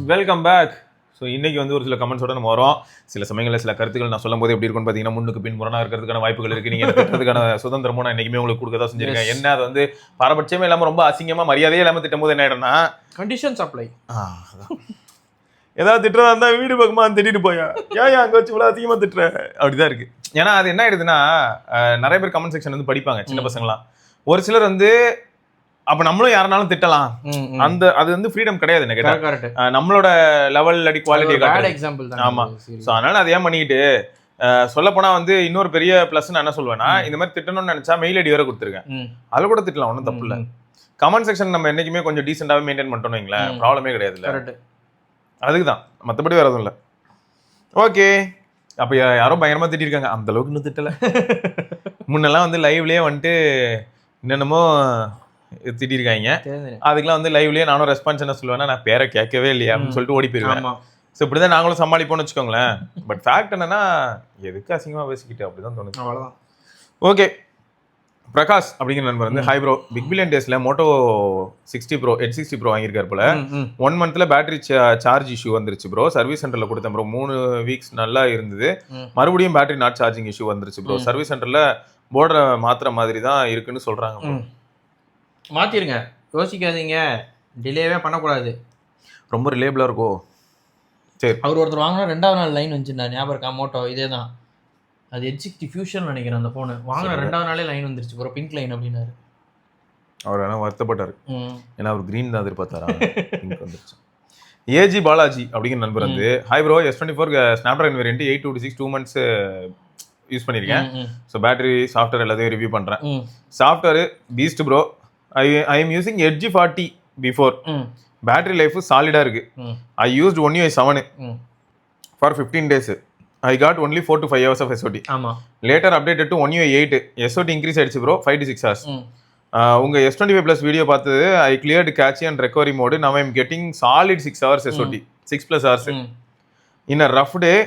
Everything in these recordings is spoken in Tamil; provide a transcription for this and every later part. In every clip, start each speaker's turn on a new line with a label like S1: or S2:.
S1: Welcome back. ஸோ இன்னைக்கு வந்து ஒரு சில கமெண்ட்ஸோட நம்ம வரோம். சில சமயங்களில் சில கருத்துக்கள் நான் சொல்லும் போது எப்படி இருக்குன்னு பார்த்தீங்கன்னா முன்னுக்கு பின் முரணா இருக்கிறதுக்கான வாய்ப்புகள் இருக்கு. நீங்கள் திட்டத்துக்கான சுதந்திரமும் நான் என்னைக்குமே உங்களுக்கு கொடுக்க தான் செஞ்சிருக்கேன். என்ன அது வந்து பாரபட்சமே இல்லாமல் ரொம்ப அசிங்கமாக மரியாதையே இல்லாமல் திட்டும் போது என்ன ஆயிடும்னா
S2: கண்டிஷன்ஸ் அப்ளை.
S1: ஏதாவது திட்டுறதா இருந்தா வீடு பக்கமா திட்டிட்டு போயா ஏன் அங்கே வச்சு இவ்வளோ அதிகமாக திட்டுற அப்படிதான் இருக்கு. ஏன்னா அது என்ன ஆயிடுதுன்னா நிறைய பேர் கமெண்ட் செக்ஷன் வந்து படிப்பாங்க சின்ன பசங்களாம். ஒரு சிலர் வந்து அப்ப நம்மளும் யாருனாலும் திட்டலாம், அந்த அது வந்து ஃப்ரீடம் கிடையாது என்ன கேட்டா. நம்மளோட லெவல் அடி குவாலிட்டி
S2: எக்ஸாம்பிள் தான்.
S1: ஆமா. ஸோ அதனால அதை ஏன் பண்ணிக்கிட்டு சொல்ல போனா வந்து இன்னொரு பெரிய பிளஸ் நான் என்ன சொல்வேன்னா, இந்த மாதிரி திட்டணும்னு நினைச்சா மெயில் ஐடி வரை கொடுத்துருக்கேன், அதில் கூட திட்டலாம், ஒன்றும் தப்பு இல்லை. கமெண்ட் செக்ஷன் நம்ம என்னைக்குமே கொஞ்சம் டீசெண்டாவே மெயின்டைன் பண்ணிட்டோம் வைங்களேன், ப்ராப்ளமே கிடையாது இல்லை. அதுக்குதான், மற்றபடி வேற எதுவும் இல்லை. ஓகே, அப்ப யாரோ பயங்கரமா திட்டிருக்காங்க, அந்த அளவுக்கு இன்னும் திட்டல. முன்னெல்லாம் வந்து லைவ்லயே வந்துட்டு என்னென்னமோ திட்டிருக்காங்க, அதுக்கெல்லாம் வந்து லைவ்லயே நானும் ரெஸ்பான்ஸ் என்ன சொல்லுவேன்னா, நான் பேரை கேட்கவே இல்லையா அப்படின்னு சொல்லிட்டு ஓடி போயிருவேன். ஸோ இப்படிதான் நாங்களும் சமாளிப்போம்னு வச்சுக்கோங்களேன். பட் ஃபேக்ட் என்னன்னா, எதுக்கு அசிங்கமா பேசிக்கிட்டு அப்படிதான் தோணுது. அவ்வளவுதான். ஓகே, பிரகாஷ் அப்படிங்கிற நண்பர் வந்து ஹை ப்ரோ, பிக் பில்லியன் டேஸ்ல மோட்டோ 60 ப்ரோ H60 ப்ரோ வாங்கியிருக்காரு போல. 1 மந்த்ல பேட்டரி சார்ஜ் இஷ்யூ வந்துருச்சு ப்ரோ. சர்வீஸ் சென்டர்ல கொடுத்தேன் ப்ரோ, 3 வீக்ஸ் நல்லா இருந்தது, மறுபடியும் பேட்டரி நாட் சார்ஜிங் இஷ்யூ வந்துருச்சு ப்ரோ. சர்வீஸ் சென்டர்ல போர்டை மாத்திர மாதிரி தான் இருக்குன்னு சொல்றாங்க.
S2: மாத்திருங்க, யோசிக்காதீங்க, டிலேவே பண்ணக்கூடாது.
S1: ரொம்ப ரிலேபிளா இருக்கோ. சரி,
S2: அவர் ஒருத்தர் வாங்கினா 2வது நாள் லைன் வந்துச்சுன்னா ஞாபகம் இருக்கா? மோட்டோ இதே தான், அது H60 ஃபியூஷன் நினைக்கிறேன். அந்த ஃபோனு வாங்கின 2வது நாளே லைன் வந்துருச்சு ப்ரோ, பிங்க் லைன் அப்படின்னாரு.
S1: அவர் வேணா வருத்தப்பட்டாரு, ஏன்னா அவர் கிரீன் தான் எதிர்பார்த்தாரா, பிங்க் வந்துருச்சு. ஏஜி பாலாஜி அப்படிங்கிற நண்பர் வந்து hi bro, S24 Snapdragon variant 826 2 months use பண்ணியிருக்கேன். ஸோ பேட்டரி சாஃப்ட்வேர் எல்லாத்தையும் ரிவ்யூ பண்ணுறேன். Software Beast bro. I am using Edge 40 before. Battery life solid இருக்கு. I used One UI 7 for 15 days. I got only 4 to 5 hours of SOT. ஆமா. Later updated to One UI 8. SOT increase ஆயிடுச்சு bro, 5 to 6 hours. உங்க S25 plus வீடியோ பார்த்தது, I cleared cache and recovery mode. Now I am getting solid 6 hours SOT. 6 plus hours. In a rough day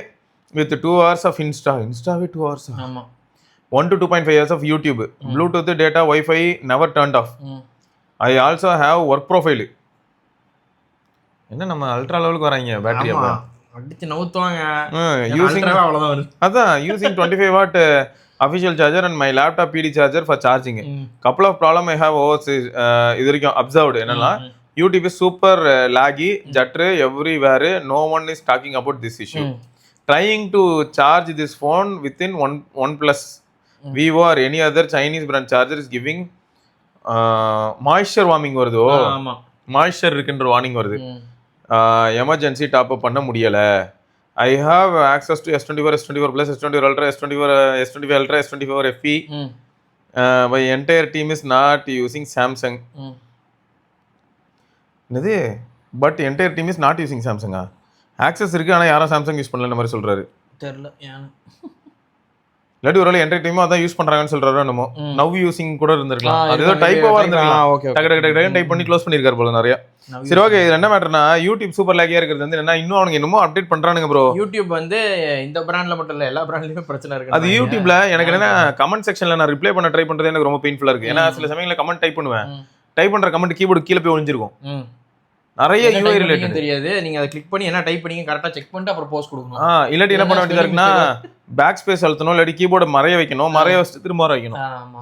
S1: with 2 hours of Insta 2 hours. ஆமா. 1 to 2.5 years of YouTube. Bluetooth data Wi-Fi never turned off. I also have work profile. என்ன நம்ம அல்ட்ரா லெவலுக்கு வராங்க பேட்டரி அப்ப
S2: அடிச்சு நவுத்துவாங்க.
S1: அதான் using 25 watt official charger and my laptop PD charger for charging. Couple of problem I have இது வரைக்கும் observed. என்னன்னா YouTube is super laggy, jutter everywhere. No one is talking about this issue. Trying to charge this phone within OnePlus, Vivo or any other Chinese brand charger is giving moisture warming வருது.
S2: ஆமா,
S1: மாய்ஸ்சர் இருக்குன்ற வார்னிங் வருது. எமர்ஜென்சி டாப் அப் பண்ண முடியல. I have access to S24, S24 Plus, S24 Ultra, S25 Ultra, S24 FE. My entire team is not using Samsung. என்னது? But entire team is not using சாம்சங்கா? ஆக்சஸ் இருக்கு, ஆனால் யாரும் சாம்சங் யூஸ் பண்ணல மாதிரி சொல்றாரு.
S2: தெரியல ஏன்,
S1: இல்லாட்டி ஒரு என்டையர் டீமும் அதான் யூஸ் பண்றாங்கன்னு சொல்றாரு. என்னமோ நவ் யூசிங் கூட இருந்திருக்கலாம், அது ஏதோ டைப்பாவா இருந்திருக்கலாம். டக்கு டைப் பண்ணி க்ளோஸ் பண்ணிருக்காரு போல நிறைய. சரி ஓகே, இது என்ன மேட்டர்னா, யூடியூப் சூப்பர் லேகியா இருக்கிறது வந்து என்ன, இன்னும் அவனுக்கு என்னமோ அப்டேட் பண்றானுங்க ப்ரோ.
S2: யூடியூப் வந்து இந்த பிராண்ட்ல மட்டும் இல்ல, எல்லா பிராண்ட்லயுமே பிரச்சனை இருக்கு.
S1: அது யூடியூப்ல எனக்கு என்னன்னா, கமெண்ட் செக்ஷன்ல நான் ரிப்ளை பண்ண ட்ரை பண்றது எனக்கு ரொம்ப பெயின்ஃபுல்லா இருக்கு. ஏன்னா சில சமயங்களில் கமெண்ட் டைப் பண்ணுவேன், டைப் பண்ற கமெண்ட் கீபோர்டு கீழே போய் ஒளிஞ்சிருக்கும். நிறைய யூஐ ரிலேட்டட்
S2: தெரியாது, நீங்க அதை கிளிக் பண்ணி என்ன டைப் பண்ணீங்க கரெக்ட்டா செக் பண்ணிட்டு அப்புறம் போஸ்ட் கொடுக்கணும்.
S1: இல்லாட்டி என்ன பண்ண வேண்டியதா இருக்குன்னா, பேக் ஸ்பேஸ் அழுத்தணும், இல்லாட்டி கீபோர்டு மறைய வைக்கணும், மறைய வச்சுட்டு திரும்ப வர வைக்கணும்.
S2: ஆமா,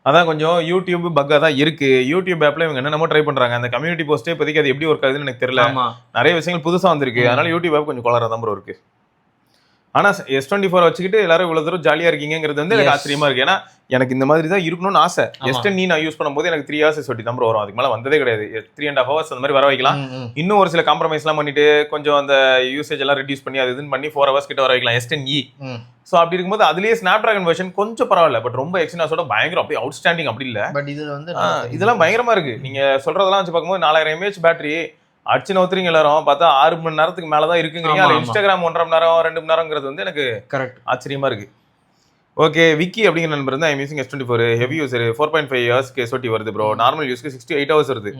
S1: அதான் கொஞ்சம் யூடியூப் பக்கா தான் இருக்கு. யூடியூப் ஆப்ல இவங்க என்னென்னமோ ட்ரை பண்றாங்க. அந்த கம்யூனிட்டி போஸ்டே இப்போதைக்கு அது எப்படி ஒர்க் ஆகுதுன்னு எனக்கு தெரியல. நிறைய விஷயங்கள் புதுசா வந்திருக்கு, அதனால யூடியூப் ஆப் கொஞ்சம் கொளரா தான் ப்ரோ இருக்கு. ஆனா S24 வச்சுக்கிட்டு எல்லாரும் இவ்வளவு தூரம் ஜாலியா இருக்கீங்கிறது வந்து எனக்கு ஆச்சரியமா இருக்கு. ஏன்னா எனக்கு இந்த மாதிரி தான் இருக்கணும்னு ஆசை. S10 நான் யூஸ் பண்ணும்போது எனக்கு 3 hours SOT தான் வரும், அதுக்கு மேல வந்ததே கிடையாது. 3.5 hours அந்த மாதிரி வர வைக்கலாம். இன்னும் ஒரு சில காம்ப்ரமைஸ் எல்லாம் பண்ணிட்டு கொஞ்சம் அந்த யூசேஜ் எல்லாம் ரெடியூஸ் பண்ணி அது இதுன்னு பண்ணி 4 hours கிட்ட வர வைக்கலாம் S10e. ஸோ அப்படி இருக்கும்போது அதுலயே ஸ்னாப்டிராகன் வெர்ஷன் கொஞ்சம் பரவாயில்ல, பட் ரொம்ப எக்ஸினாஸோட பயங்கரம் அப்படியே அவுட்ஸ்டாண்டிங் அப்படி இல்லை.
S2: பட் இது வந்து
S1: இதெல்லாம் பயங்கரமா இருக்கு. நீங்க சொல்றதெல்லாம் வச்சு பார்க்கும்போது 4000 mAh பேட்டரி அடிச்சு நவுத்துறீங்க எல்லாரும், பார்த்தா 6 மணி நேரத்துக்கு மேலதான் இருக்குங்கிறீங்க. அது இன்ஸ்டாகிராம் 1.5 மணி நேரம் 2 மணி நேரங்கிறது வந்து எனக்கு
S2: கரெக்ட் ஆச்சரியமா
S1: இருக்கு. ஓகே, விக்கி அப்படிங்கிற நண்பர் வந்து I'm using S24 heavy user, 4.5 years SOT வருது ப்ரோ. நார்மல் யூஸ்க்கு 68 hours வருது.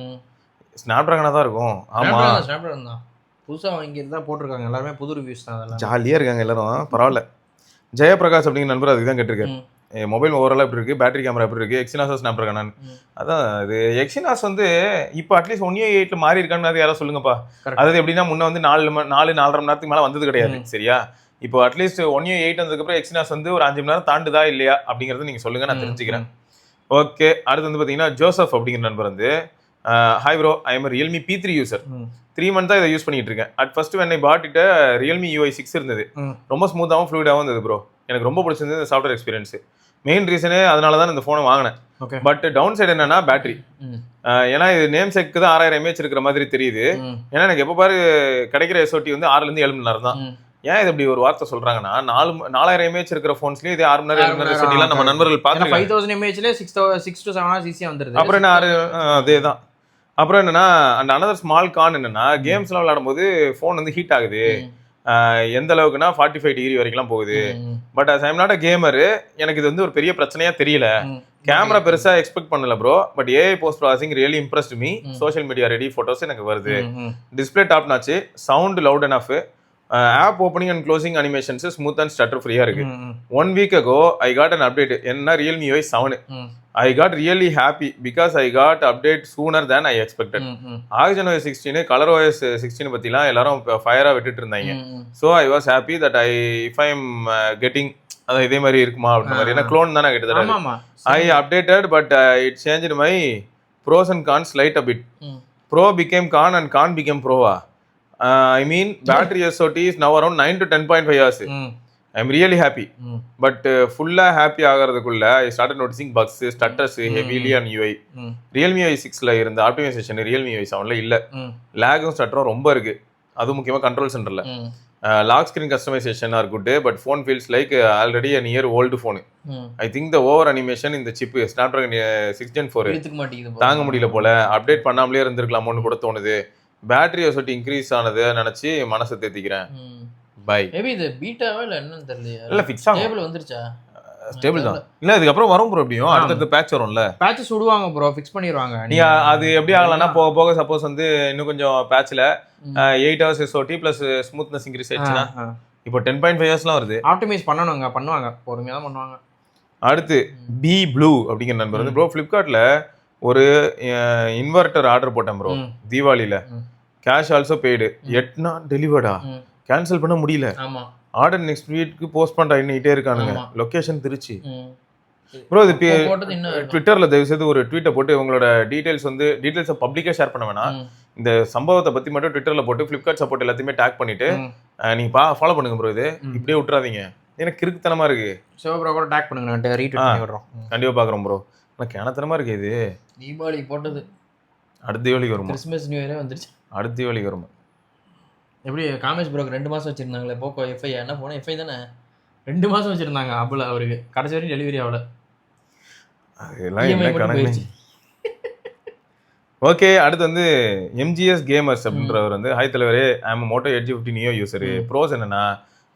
S1: ஸ்னாப்டிராகனா தான் இருக்கும். ஆமா,
S2: ஸ்னாப்டிராகன் தான் புதுசா வாங்கி தான் போட்டிருக்காங்க, எல்லாரும் புது ரிவ்யூஸ் தான், அதெல்லாம்
S1: ஜாலியா இருக்காங்க எல்லாரும், பரவாயில்ல. ஜெயபிரகாஷ் அப்படிங்கிற நண்பர் அதுக்கு தான் கேட்டிருக்காரு. மொபைல் ஓவராலாக எப்படி இருக்குது, பேட்டரி கேமரா எப்படி இருக்குது, எக்ஸினாஸா ஸ்னாப்ட்ராகன். அதான் இது எக்ஸினாஸ் வந்து இப்போ அட்லீஸ்ட் 1A8 மாறி இருக்கான்னு யாராவது சொல்லுங்கப்பா. அதாவது எப்படின்னா முன்ன வந்து 4.5 மணி நேரத்துக்கு மேலே வந்தது கிடையாது சரியா. இப்போ அட்லீஸ்ட் 1A8 வந்ததுக்கப்புறம் எக்ஸினாஸ் வந்து ஒரு 5 மணி நேரம் தாண்டுதா இல்லையா அப்படிங்கிறத நீங்கள் சொல்லுங்கள், நான் தெரிஞ்சுக்கிறேன். ஓகே, அடுத்து வந்து பார்த்தீங்கன்னா ஜோசப் அப்படிங்கிற நண்பர் வந்து hi bro, I am Realme P3 user. 3 months தான் இதை யூஸ் பண்ணிட்டு இருக்கேன். At first when I bought it Realme UI 6 இருந்தது. ரொம்ப ஸ்மூத்தாகவும் ஃப்ளூயிடாகவும் இருந்தது ப்ரோ. எனக்கு ரொம்ப பிடிச்சிருந்தது இந்த சாஃப்ட்வேர் எக்ஸ்பீரியன்ஸ். மெயின் ரீசனே அதனால தான் இந்த ஃபோனை வாங்கினேன். பட் டவுன் சைடு என்னன்னா பேட்டரி. ஏன்னா இது நேம் செக்கு தான் 6000 mAh இருக்கிற மாதிரி தெரியுது. ஏன்னா எனக்கு எப்போ பாரு கிடைக்கிற SOT வந்து 6லேருந்து 7 மணி நேரம் தான். ஏன் இது இப்படி ஒரு வார்த்தை சொல்றாங்கன்னா 4000 mAh இருக்கிற போன்ஸ்லயே இது 6 மணி நேரம் 7 மணி நேரம் SOT நம்ம நண்பர்கள் பார்த்துருக்காங்க.
S2: 5000 mAhல 6 to 7 hours ஈஸியா வந்துருது.
S1: அப்புறம் என்ன அதேதான். அப்புறம் என்னன்னா அந்த அனதர் ஸ்மால் கான் என்னன்னா கேம்ஸ்லாம் விளையாடும் போது ஃபோன் வந்து ஹீட் ஆகுது. எந்த அளவுக்குன்னா 45 டிகிரி வரைக்கும்லாம் போகுது. But as I'm not a gamer, எனக்கு இது வந்து ஒரு பெரிய பிரச்சனையா தெரியல. கேமரா பெருசா எக்ஸ்பெக்ட் பண்ணல bro. But AI post processing really impressed me. Social media ready photos எனக்கு வருது. Display top notch, sound loud enough, app opening and closing animations smooth and stutter ஃப்ரீயா இருக்கு. 1 week ago I got an update. என்ன Realme UI 7. I got really happy because I got update sooner than I expected. OxygenOS 16, ColorOS 16 பத்திலாம் எல்லாரும் ஃபயரா விட்டுட்டு இருந்தாங்க. So I was happy that if I'm getting அது இதே மாதிரி இருக்குமா அப்படின்ற மாதிரி. ஏன்னா க்ளோன் தானே கிட்டத்தட்ட. I updated but it changed my pros and cons slight a bit. Pro became con and con became pro. I mean battery SOT is now around 9 to 10.5 hours. I'm really happy. But full happy ஆகிறதுக்குள்ள I started noticing bugs, stutters heavily on UI. Realme UI 6ல இருந்த ஆப்டிமைசேஷன் Realme UI 7ல இல்ல. லாகும் ஸ்டட்டரும் ரொம்ப இருக்கு. அது முக்கியமா கண்ட்ரோல் சென்டர்ல. Lock screen customisation are good, but phone feels like already a near old phone. I think the over animation இந்த சிப் Snapdragon 6 Gen 4 தாங்க முடியல போல. அப்டேட் பண்ணாமலே இருந்திருக்கலாமோன்னு கூட தோணுது. பேட்டரி SOT இன்க்ரீஸ் ஆனதை நினைச்சு மனசை தேத்திக்கிறேன். பை.
S2: மேபி இது பீட்டாவா இல்ல என்னன்னு தெரியல.
S1: இல்ல ஃபிக்ஸ் ஆகும்.
S2: ஸ்டேபிள் வந்துருச்சா?
S1: ஸ்டேபிள் தான். இல்ல இதுக்கு அப்புறம் வரும் ப்ரோ. எப்படியும் அடுத்த பேட்ச் வரும்ல.
S2: பேட்ச் சுடுவாங்க ப்ரோ, ஃபிக்ஸ் பண்ணிடுவாங்க.
S1: நீங்க அது எப்படி ஆகலன்னா போக போக சப்போஸ் வந்து இன்னும் கொஞ்சம் பேட்ச்ல 8 hours SOT plus smoothness increase ஆயிடுச்சுனா இப்போ 10.5 hours-லாம் வருது.
S2: ஆப்டிமைஸ் பண்ணுவாங்க, பொறுமையா தான் பண்ணுவாங்க.
S1: அடுத்து பி ப்ளூ அப்படிங்கிற நண்பர் வந்து ப்ரோ ஃபிளிப்கார்ட்ல ஒரு இன்வெர்ட்டர் ஆர்டர் போட்டேன் ப்ரோ தீபாவளியில. Cash also paid. 8 நாள் டெலிவர்டா. கேன்சல் பண்ண முடியல. ஆர்டர் நெக்ஸ்ட் வீக்கு போஸ்ட்போன் ஆகிட்டே இருக்கானுங்க. லொகேஷன் திருச்சி. ப்ரோ இது ட்விட்டர்ல தயவு செய்து ஒரு ட்வீட்டை போட்டு உங்களோட டீடைல்ஸை பப்ளிக்கா ஷேர் பண்ண வேணாம். இந்த சம்பவத்தை பத்தி மட்டும் ட்விட்டர்ல போட்டு ஃபிளிப்கார்ட் சப்போர்ட் எல்லாத்தையுமே டேக் பண்ணிட்டு நீங்க ஃபாலோ பண்ணுங்க ப்ரோ. இது இப்படியே விட்டுறாதீங்க. எனக்கு கிறுக்குத்தனமா இருக்கு.
S2: ப்ரோ கூட டேக் பண்ணுங்க, நான் ரீட்வீட் பண்ணி விடுறோம்.
S1: கண்டிப்பா பாக்குறோம் ப்ரோ. எனக்கு கிணத்தனமா இருக்கு. இது
S2: தீபாவளி போட்டது.
S1: அடுத்த தீபாவளிக்கு வரும்.
S2: கிறிஸ்மஸ் நியூ இயரே வந்துருச்சு. அடுத்த
S1: தீபாவளிக்கு வரும்.
S2: எப்படி காமேஷ் ப்ரோக்கு 2 மாசம் வச்சிருந்தாங்களே போக்கோ FI. என்ன போன FI தானே 2 மாசம் வச்சிருந்தாங்க. அபுல அவருக்கு கடைசி வரைக்கும் டெலிவரி ஆகல.
S1: அதெல்லாம் என்ன கணக்கு. ஓகே, அடுத்து வந்து MGS கேமர்ஸ் அப்படின்றவர் வந்து ஹை தலைவரே, I'm Moto Edge 50 Neo user. Bros என்னன்னா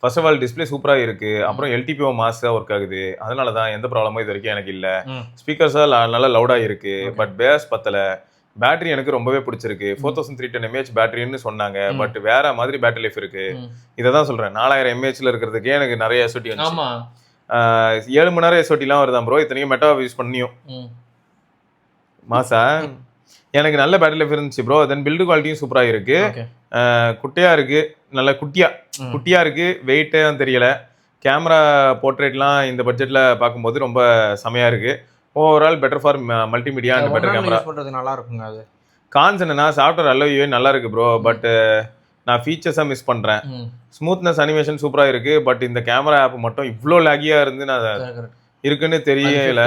S1: ஃபர்ஸ்ட் ஆஃப் ஆல் டிஸ்பிளே சூப்பராக இருக்கு. அப்புறம் LTPO மாஸாக ஒர்க் ஆகுது. அதனால தான் எந்த ப்ராப்ளமும் இது வரைக்கும் எனக்கு இல்லை. ஸ்பீக்கர்ஸாக நல்லா லவுடாக இருக்கு. பட் பேஸ் பத்தலை. பேட்டரி எனக்கு ரொம்பவே பிடிச்சிருக்கு. 4310 mAh பேட்டரின்னு சொன்னாங்க. பட் வேற மாதிரி பேட்டரி லைஃப் இருக்கு. இதை தான் சொல்றேன். 4000 mAhல இருக்கிறதுக்கே எனக்கு நிறைய SOT வந்துச்சு. 7 மணி நேரம் SOTலாம் வருதான் ப்ரோ. இத்தனைக்கும் மெட்டா யூஸ் பண்ணியும் மாசா எனக்கு நல்ல பேட்டரி லைஃப் இருந்துச்சு ப்ரோ. தென் பில்டு குவாலிட்டியும் சூப்பராக இருக்கு. குட்டியா இருக்கு, நல்ல குட்டியா இருக்கு. வெயிட்டே தெரியல. கேமரா போர்ட்ரேட்லாம் இந்த பட்ஜெட்ல பார்க்கும்போது ரொம்ப செமையா இருக்கு. Overall better for multimedia and better camera.
S2: நல்லா இருக்குங்க. அது
S1: கான்ஸ் என்னன்னா சாஃப்ட்வேர் அல்லவே நல்லா இருக்கு ப்ரோ. பட் நான் ஃபீச்சர்ஸாக மிஸ் பண்றேன். ஸ்மூத்னஸ் அனிமேஷன் சூப்பரா இருக்கு. பட் இந்த கேமரா ஆப் மட்டும் இவ்வளோ லாகியா இருந்து நான் இருக்குன்னு தெரியல.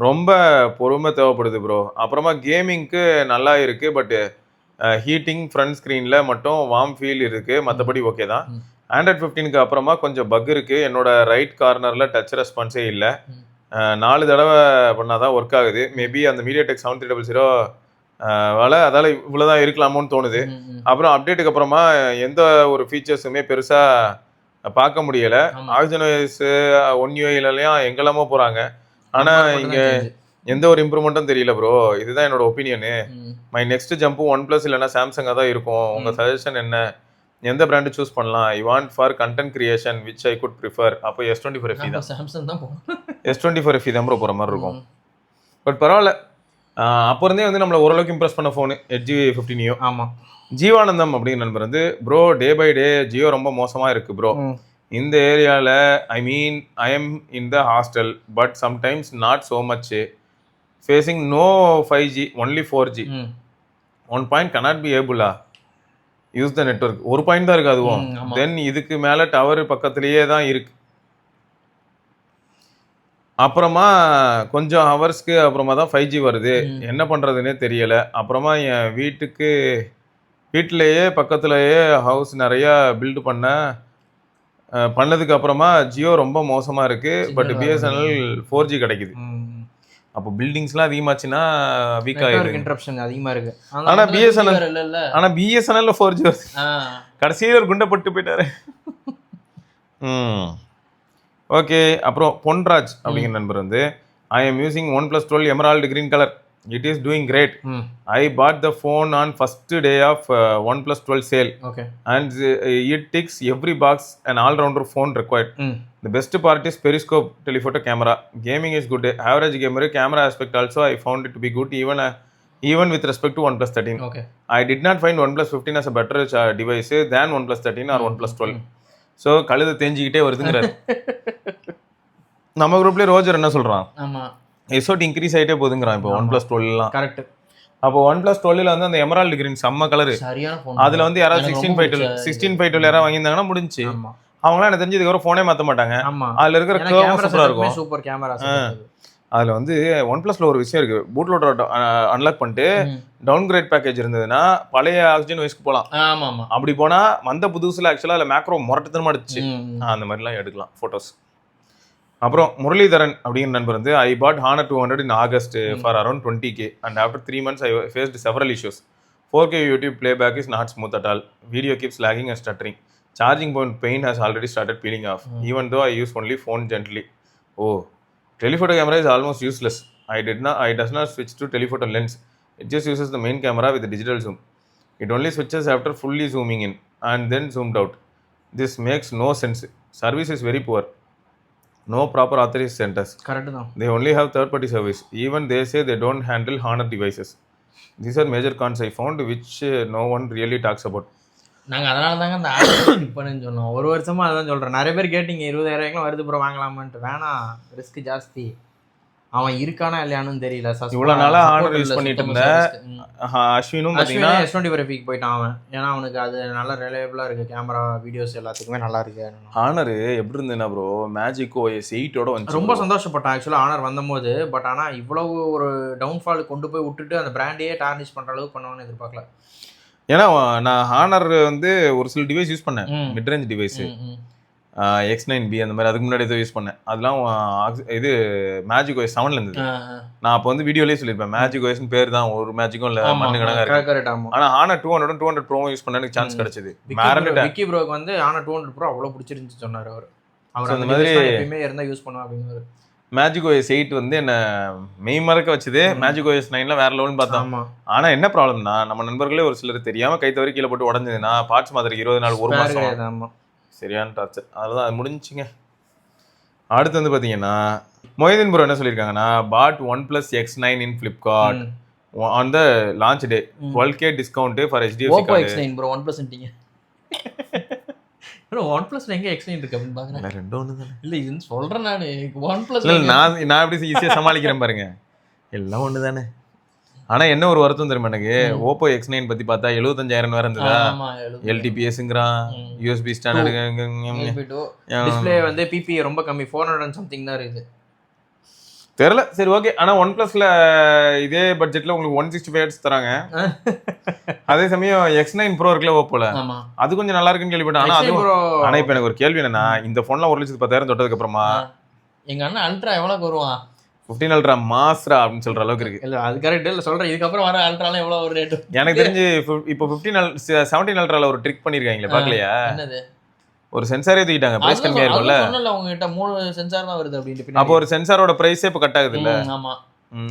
S1: ரொம்ப பொறுமை தேவைப்படுது ப்ரோ. அப்புறமா கேமிங்க்கு நல்லா இருக்கு. பட் ஹீட்டிங் ஃப்ரண்ட் ஸ்க்ரீன்ல மட்டும் வார்ம் ஃபீல் இருக்கு. மற்றபடி ஓகே தான். Android 15க்கு அப்புறமா கொஞ்சம் பக் இருக்கு. என்னோட ரைட் கார்னர்ல டச் ரெஸ்பான்ஸே இல்லை. 4 தடவை பண்ணாதான் ஒர்க் ஆகுது. மேபி அந்த MediaTek 7300 அதால இவ்வளவுதான் இருக்கலாமோன்னு தோணுது. அப்புறம் அப்டேட்டுக்கு அப்புறமா எந்த ஒரு ஃபீச்சர்ஸுமே பெருசா பார்க்க முடியல. OxygenOS 1 UI-லயும் எங்கெல்லாமோ போறாங்க. ஆனா இங்க எந்த ஒரு இம்ப்ரூவ்மெண்ட்டும் தெரியல ப்ரோ. இதுதான் என்னோட opinion. My next jump OnePlus இல்லைன்னா சாம்சங்கா தான் இருக்கும். உங்க சஜஷன் என்ன? எந்த பிராண்ட் சூஸ் பண்ணலாம்? I want for content creation which I could prefer. அப்போ S24FE தான்.
S2: சாம்சங் தான் போகணும்.
S1: S24FE தான் ப்ரோ போகிற மாதிரி இருக்கும். பட் பரவாயில்ல, அப்போ இருந்தே வந்து நம்மளை ஓரளவுக்கு இம்ப்ரெஸ் பண்ண ஃபோனு Edge 15 Neo.
S2: ஆமாம்.
S1: ஜீவானந்தம் அப்படின்னு நண்பர் வந்து bro day by day Jio ரொம்ப மோசமாக இருக்குது ப்ரோ. இந்த ஏரியாவில் I am in the hostel but sometimes not so much facing no 5G only 4G. 1 point cannot be able use the network. ஒரு பாயிண்ட் தான் இருக்கு அதுவும். தென் இதுக்கு மேலே டவர் பக்கத்துலேயே தான் இருக்கு. அப்புறமா கொஞ்சம் ஹவர்ஸ்க்கு அப்புறமா தான் 5G வருது. என்ன பண்ணுறதுன்னே தெரியலை. அப்புறமா என் வீட்டிலேயே பக்கத்துலேயே ஹவுஸ் நிறையா பில்டு பண்ணதுக்கு அப்புறமா ஜியோ ரொம்ப மோசமாக இருக்குது. பட் பிஎஸ்என்எல் 4G கிடைக்குது. அப்போ பில்டிங்ஸ்லாம் அதிகமாச்சுன்னா வீக் ஆகிருக்கு,
S2: இன்டரப்ஷன் அதிகமாக இருக்குது.
S1: ஆனால் பிஎஸ்என்எல்ல 4G வருது. கடைசியில் ஒரு குண்டை போட்டு போயிட்டாரு. ஓகே. அப்புறம் பொன்ராஜ் அப்படிங்கிற நண்பர் வந்து I am using OnePlus 12 emerald green colour. It is doing great. I bought the phone on first day of OnePlus 12 sale and it ticks every box and allrounder phone required. The best part is periscope telephoto camera. Gaming is good. Average gamer camera aspect also I found it to be good even with respect to OnePlus 13.
S2: Okay.
S1: I did not find OnePlus 15 as a better device than OnePlus 13 or OnePlus 12. So கழுதை தேஞ்சிக்கிட்டே வருதுங்கிறாரு. நம்ம குரூப்லேயே ரோஜர் என்ன சொல்கிறான்?
S2: ஆமாம்,
S1: எஸ்ஓடி இன்க்ரீஸ் ஆகிட்டே போகுதுங்கிறான் இப்போ OnePlus 12லாம்.
S2: கரெக்ட்.
S1: அப்போ OnePlus 12ல வந்து அந்த எமரால்டு கிரீன் செம்ம கலரு.
S2: சரியான ஃபோன்.
S1: அதில் வந்து யாராவது 16/12 யாராவது வாங்கியிருந்தாங்கன்னா முடிஞ்சு. அவங்களாம் எனக்கு தெரிஞ்சு இதுக்கப்புறம் ஃபோனே மாற்ற மாட்டாங்க. அதில் இருக்கிற கேமரா சூப்பராக இருக்கும்.
S2: Super camera.
S1: அதில் வந்து OnePlusல ஒரு விஷயம் இருக்குது. பூட் லோடர் அன்லாக் பண்ணிட்டு டவுன் கிரேட் பேக்கேஜ் இருந்ததுன்னா பழைய ஆக்சிஜன் வயசுக்கு போகலாம்.
S2: ஆமாம்,
S1: அப்படி போனால் வந்த புதுசில் ஆக்சுவலாக அதில் மேக்ரோ முரட்டத்தனமாக அடிச்சு அந்த மாதிரிலாம் எடுக்கலாம் ஃபோட்டோஸ். அப்புறம் முரளிதரன் அப்படிங்கிற நண்பர் வந்து ஐ பாட் Honor 200 in August for around 20K and after 3 months I faced several issues. 4K YouTube playback is not smooth at all. Video keeps lagging and stuttering. Charging point pain has already started peeling off, even though I use only phone gently. Oh, telephoto camera is almost useless. I does not switch to telephoto lens. It just uses the main camera with the digital zoom. It only switches after fully zooming in and then zoomed out. This makes no sense. Service is very poor. No proper authorized centers.
S2: Correct.
S1: They only have third-party service. Even they say they don't handle Honor devices. These are major cons I found which no one really talks about.
S2: நாங்கள் அதனால தாங்க அந்த ஆர்டர் இப்போன்னு சொன்னோம். ஒரு வருஷமாக அதான் சொல்கிறேன். நிறைய பேர் கேட்டிங்க 20,000 வருது ப்ரோ வாங்கலாமான்ட்டு. வேணாம், ரிஸ்க் ஜாஸ்தி. அவன் இருக்கானா இல்லையானு தெரியல.
S1: இவ்வளோ நாளாக ஆர்டர் யூஸ் பண்ணிட்டு இருந்தேன். அஸ்வினும்
S2: S24FE போயிட்டான் அவன். ஏன்னா அவனுக்கு அது நல்லா ரிலையபிளாக இருக்குது. கேமரா வீடியோஸ் எல்லாத்துக்குமே நல்லா இருக்கு.
S1: Honor எப்படி இருந்ததுன்னா ப்ரோ மேஜிக் OS 8 வந்து
S2: ரொம்ப சந்தோஷப்பட்டான் ஆக்சுவலாக Honor வந்தபோது. பட் ஆனால் இவ்வளவு ஒரு டவுன்ஃபால் கொண்டு போய் விட்டுட்டு அந்த பிராண்டையே டார்னிஷ் பண்ணுற அளவுக்கு பண்ணுவான்னு எதிர்பார்க்கல.
S1: ஏன்னா நான் Honor வந்து ஒரு சில டிவைஸ் யூஸ் பண்ணேன், மிட்ரேஞ்ச் டிவைஸ் X9B அந்த மாதிரி. அதுக்கு முன்னாடி ஏதோ யூஸ் பண்ணேன். அதெல்லாம் இது மேஜிக் OS 7ல இருந்தது. நான் அப்போ வந்து வீடியோலேயே சொல்லியிருப்பேன் மேஜிக் OSன்னு பேர் தான், ஒரு மேஜிக்கும் இல்லை, மண்ணு கணக்காக இருக்கு. ஆனால் Honor 200 Pro யூஸ் பண்ண எனக்கு சான்ஸ் கிடைச்சது.
S2: விக்கி ப்ரோக்கு வந்து Honor 200 Pro அவ்வளோ பிடிச்சிருந்துச்சு சொன்னார் அவர் அந்த மாதிரி எப்பயுமே இருந்தால் யூஸ் பண்ணுவோம் அப்படின்னு.
S1: மேஜிக் OS 8 வந்து என்ன மெய் மறக்க வச்சுது. மேஜிக் OS 9ல வேற லெவல்னு பார்த்தோம். ஆனா என்ன ப்ராப்ளம்னா நம்ம நண்பர்களே ஒரு சிலர் தெரியாம கை தவறி கீழே போட்டு உடஞ்சதுன்னா பார்ட்ஸ் மாதிரி 20 நாள் ஒரு மாசம் சரியான டார்ச்சர். அதுதான் அது முடிஞ்சுங்க. அடுத்து வந்து பாத்தீங்கன்னா மொய்தீன் ப்ரோ என்ன சொல்லியிருக்காங்கன்னா பாட் OnePlus X9 in Flipkart on the launch day 12K discount for HDFC
S2: Oppo X9 bro OnePlus ன்ட்டீங்க. OnePlus எங்க X9 இருக்கு அப்படின்னு பாக்குறேன். ரெண்டும் ஒண்ணுதானே? இல்ல இது சொல்றேன் நானு. OnePlus
S1: நான் எப்படி ஈஸியா சமாளிக்கிறேன் பாருங்க. எல்லாம் ஒண்ணுதானே. ஆனா என்ன ஒரு வருத்தம் தெரியுமா எனக்கு, Oppo X9 பத்தி பார்த்தா 75,000 வேற இருந்ததா. LTPSங்கறான், USB ஸ்டாண்டர்ட்,
S2: டிஸ்ப்ளே வந்து PPI ரொம்ப கம்மி 400 something தான் இருக்குது.
S1: தெரியல. சரி ஓகே. ஆனா OnePlusல இதே பட்ஜெட்ல உங்களுக்கு 165 Hz தராங்க. அதே சமயம் X9 Pro இருக்குல Oppoல, அது கொஞ்சம் நல்லா இருக்குன்னு கேள்விப்பட்டேன். ஆனா இப்ப எனக்கு ஒரு கேள்வி என்னன்னா, இந்த போன்ல 1,10,000 தொட்டதுக்கு அப்புறமா
S2: எங்க அண்ணன் அல்ட்ரா எவ்வளவு வருவான்?
S1: 15 Ultra மாஸ்ரா அப்படின்னு சொல்ற அளவுக்கு இருக்கு.
S2: இல்ல அது கரெக்ட் இல்ல சொல்றேன். இதுக்கு அப்புறம் வர அல்ட்ராலாம் எவ்வளவு ஒரு ரேட்?
S1: எனக்கு தெரிஞ்சு இப்போ 17 Ultraல ஒரு ட்ரிக் பண்ணிருக்காங்களே, பாக்கலையா? என்னது? ஒரு சென்சாரே தூக்கிட்டாங்க, பிரைஸ் கம்மியா இருக்கும்ல.
S2: சொன்னல உங்க கிட்ட 3 சென்சார் தான் வருது அப்படினு.
S1: அப்போ ஒரு சென்சாரோட பிரைஸே இப்ப கட் ஆகுது இல்ல?
S2: ஆமா.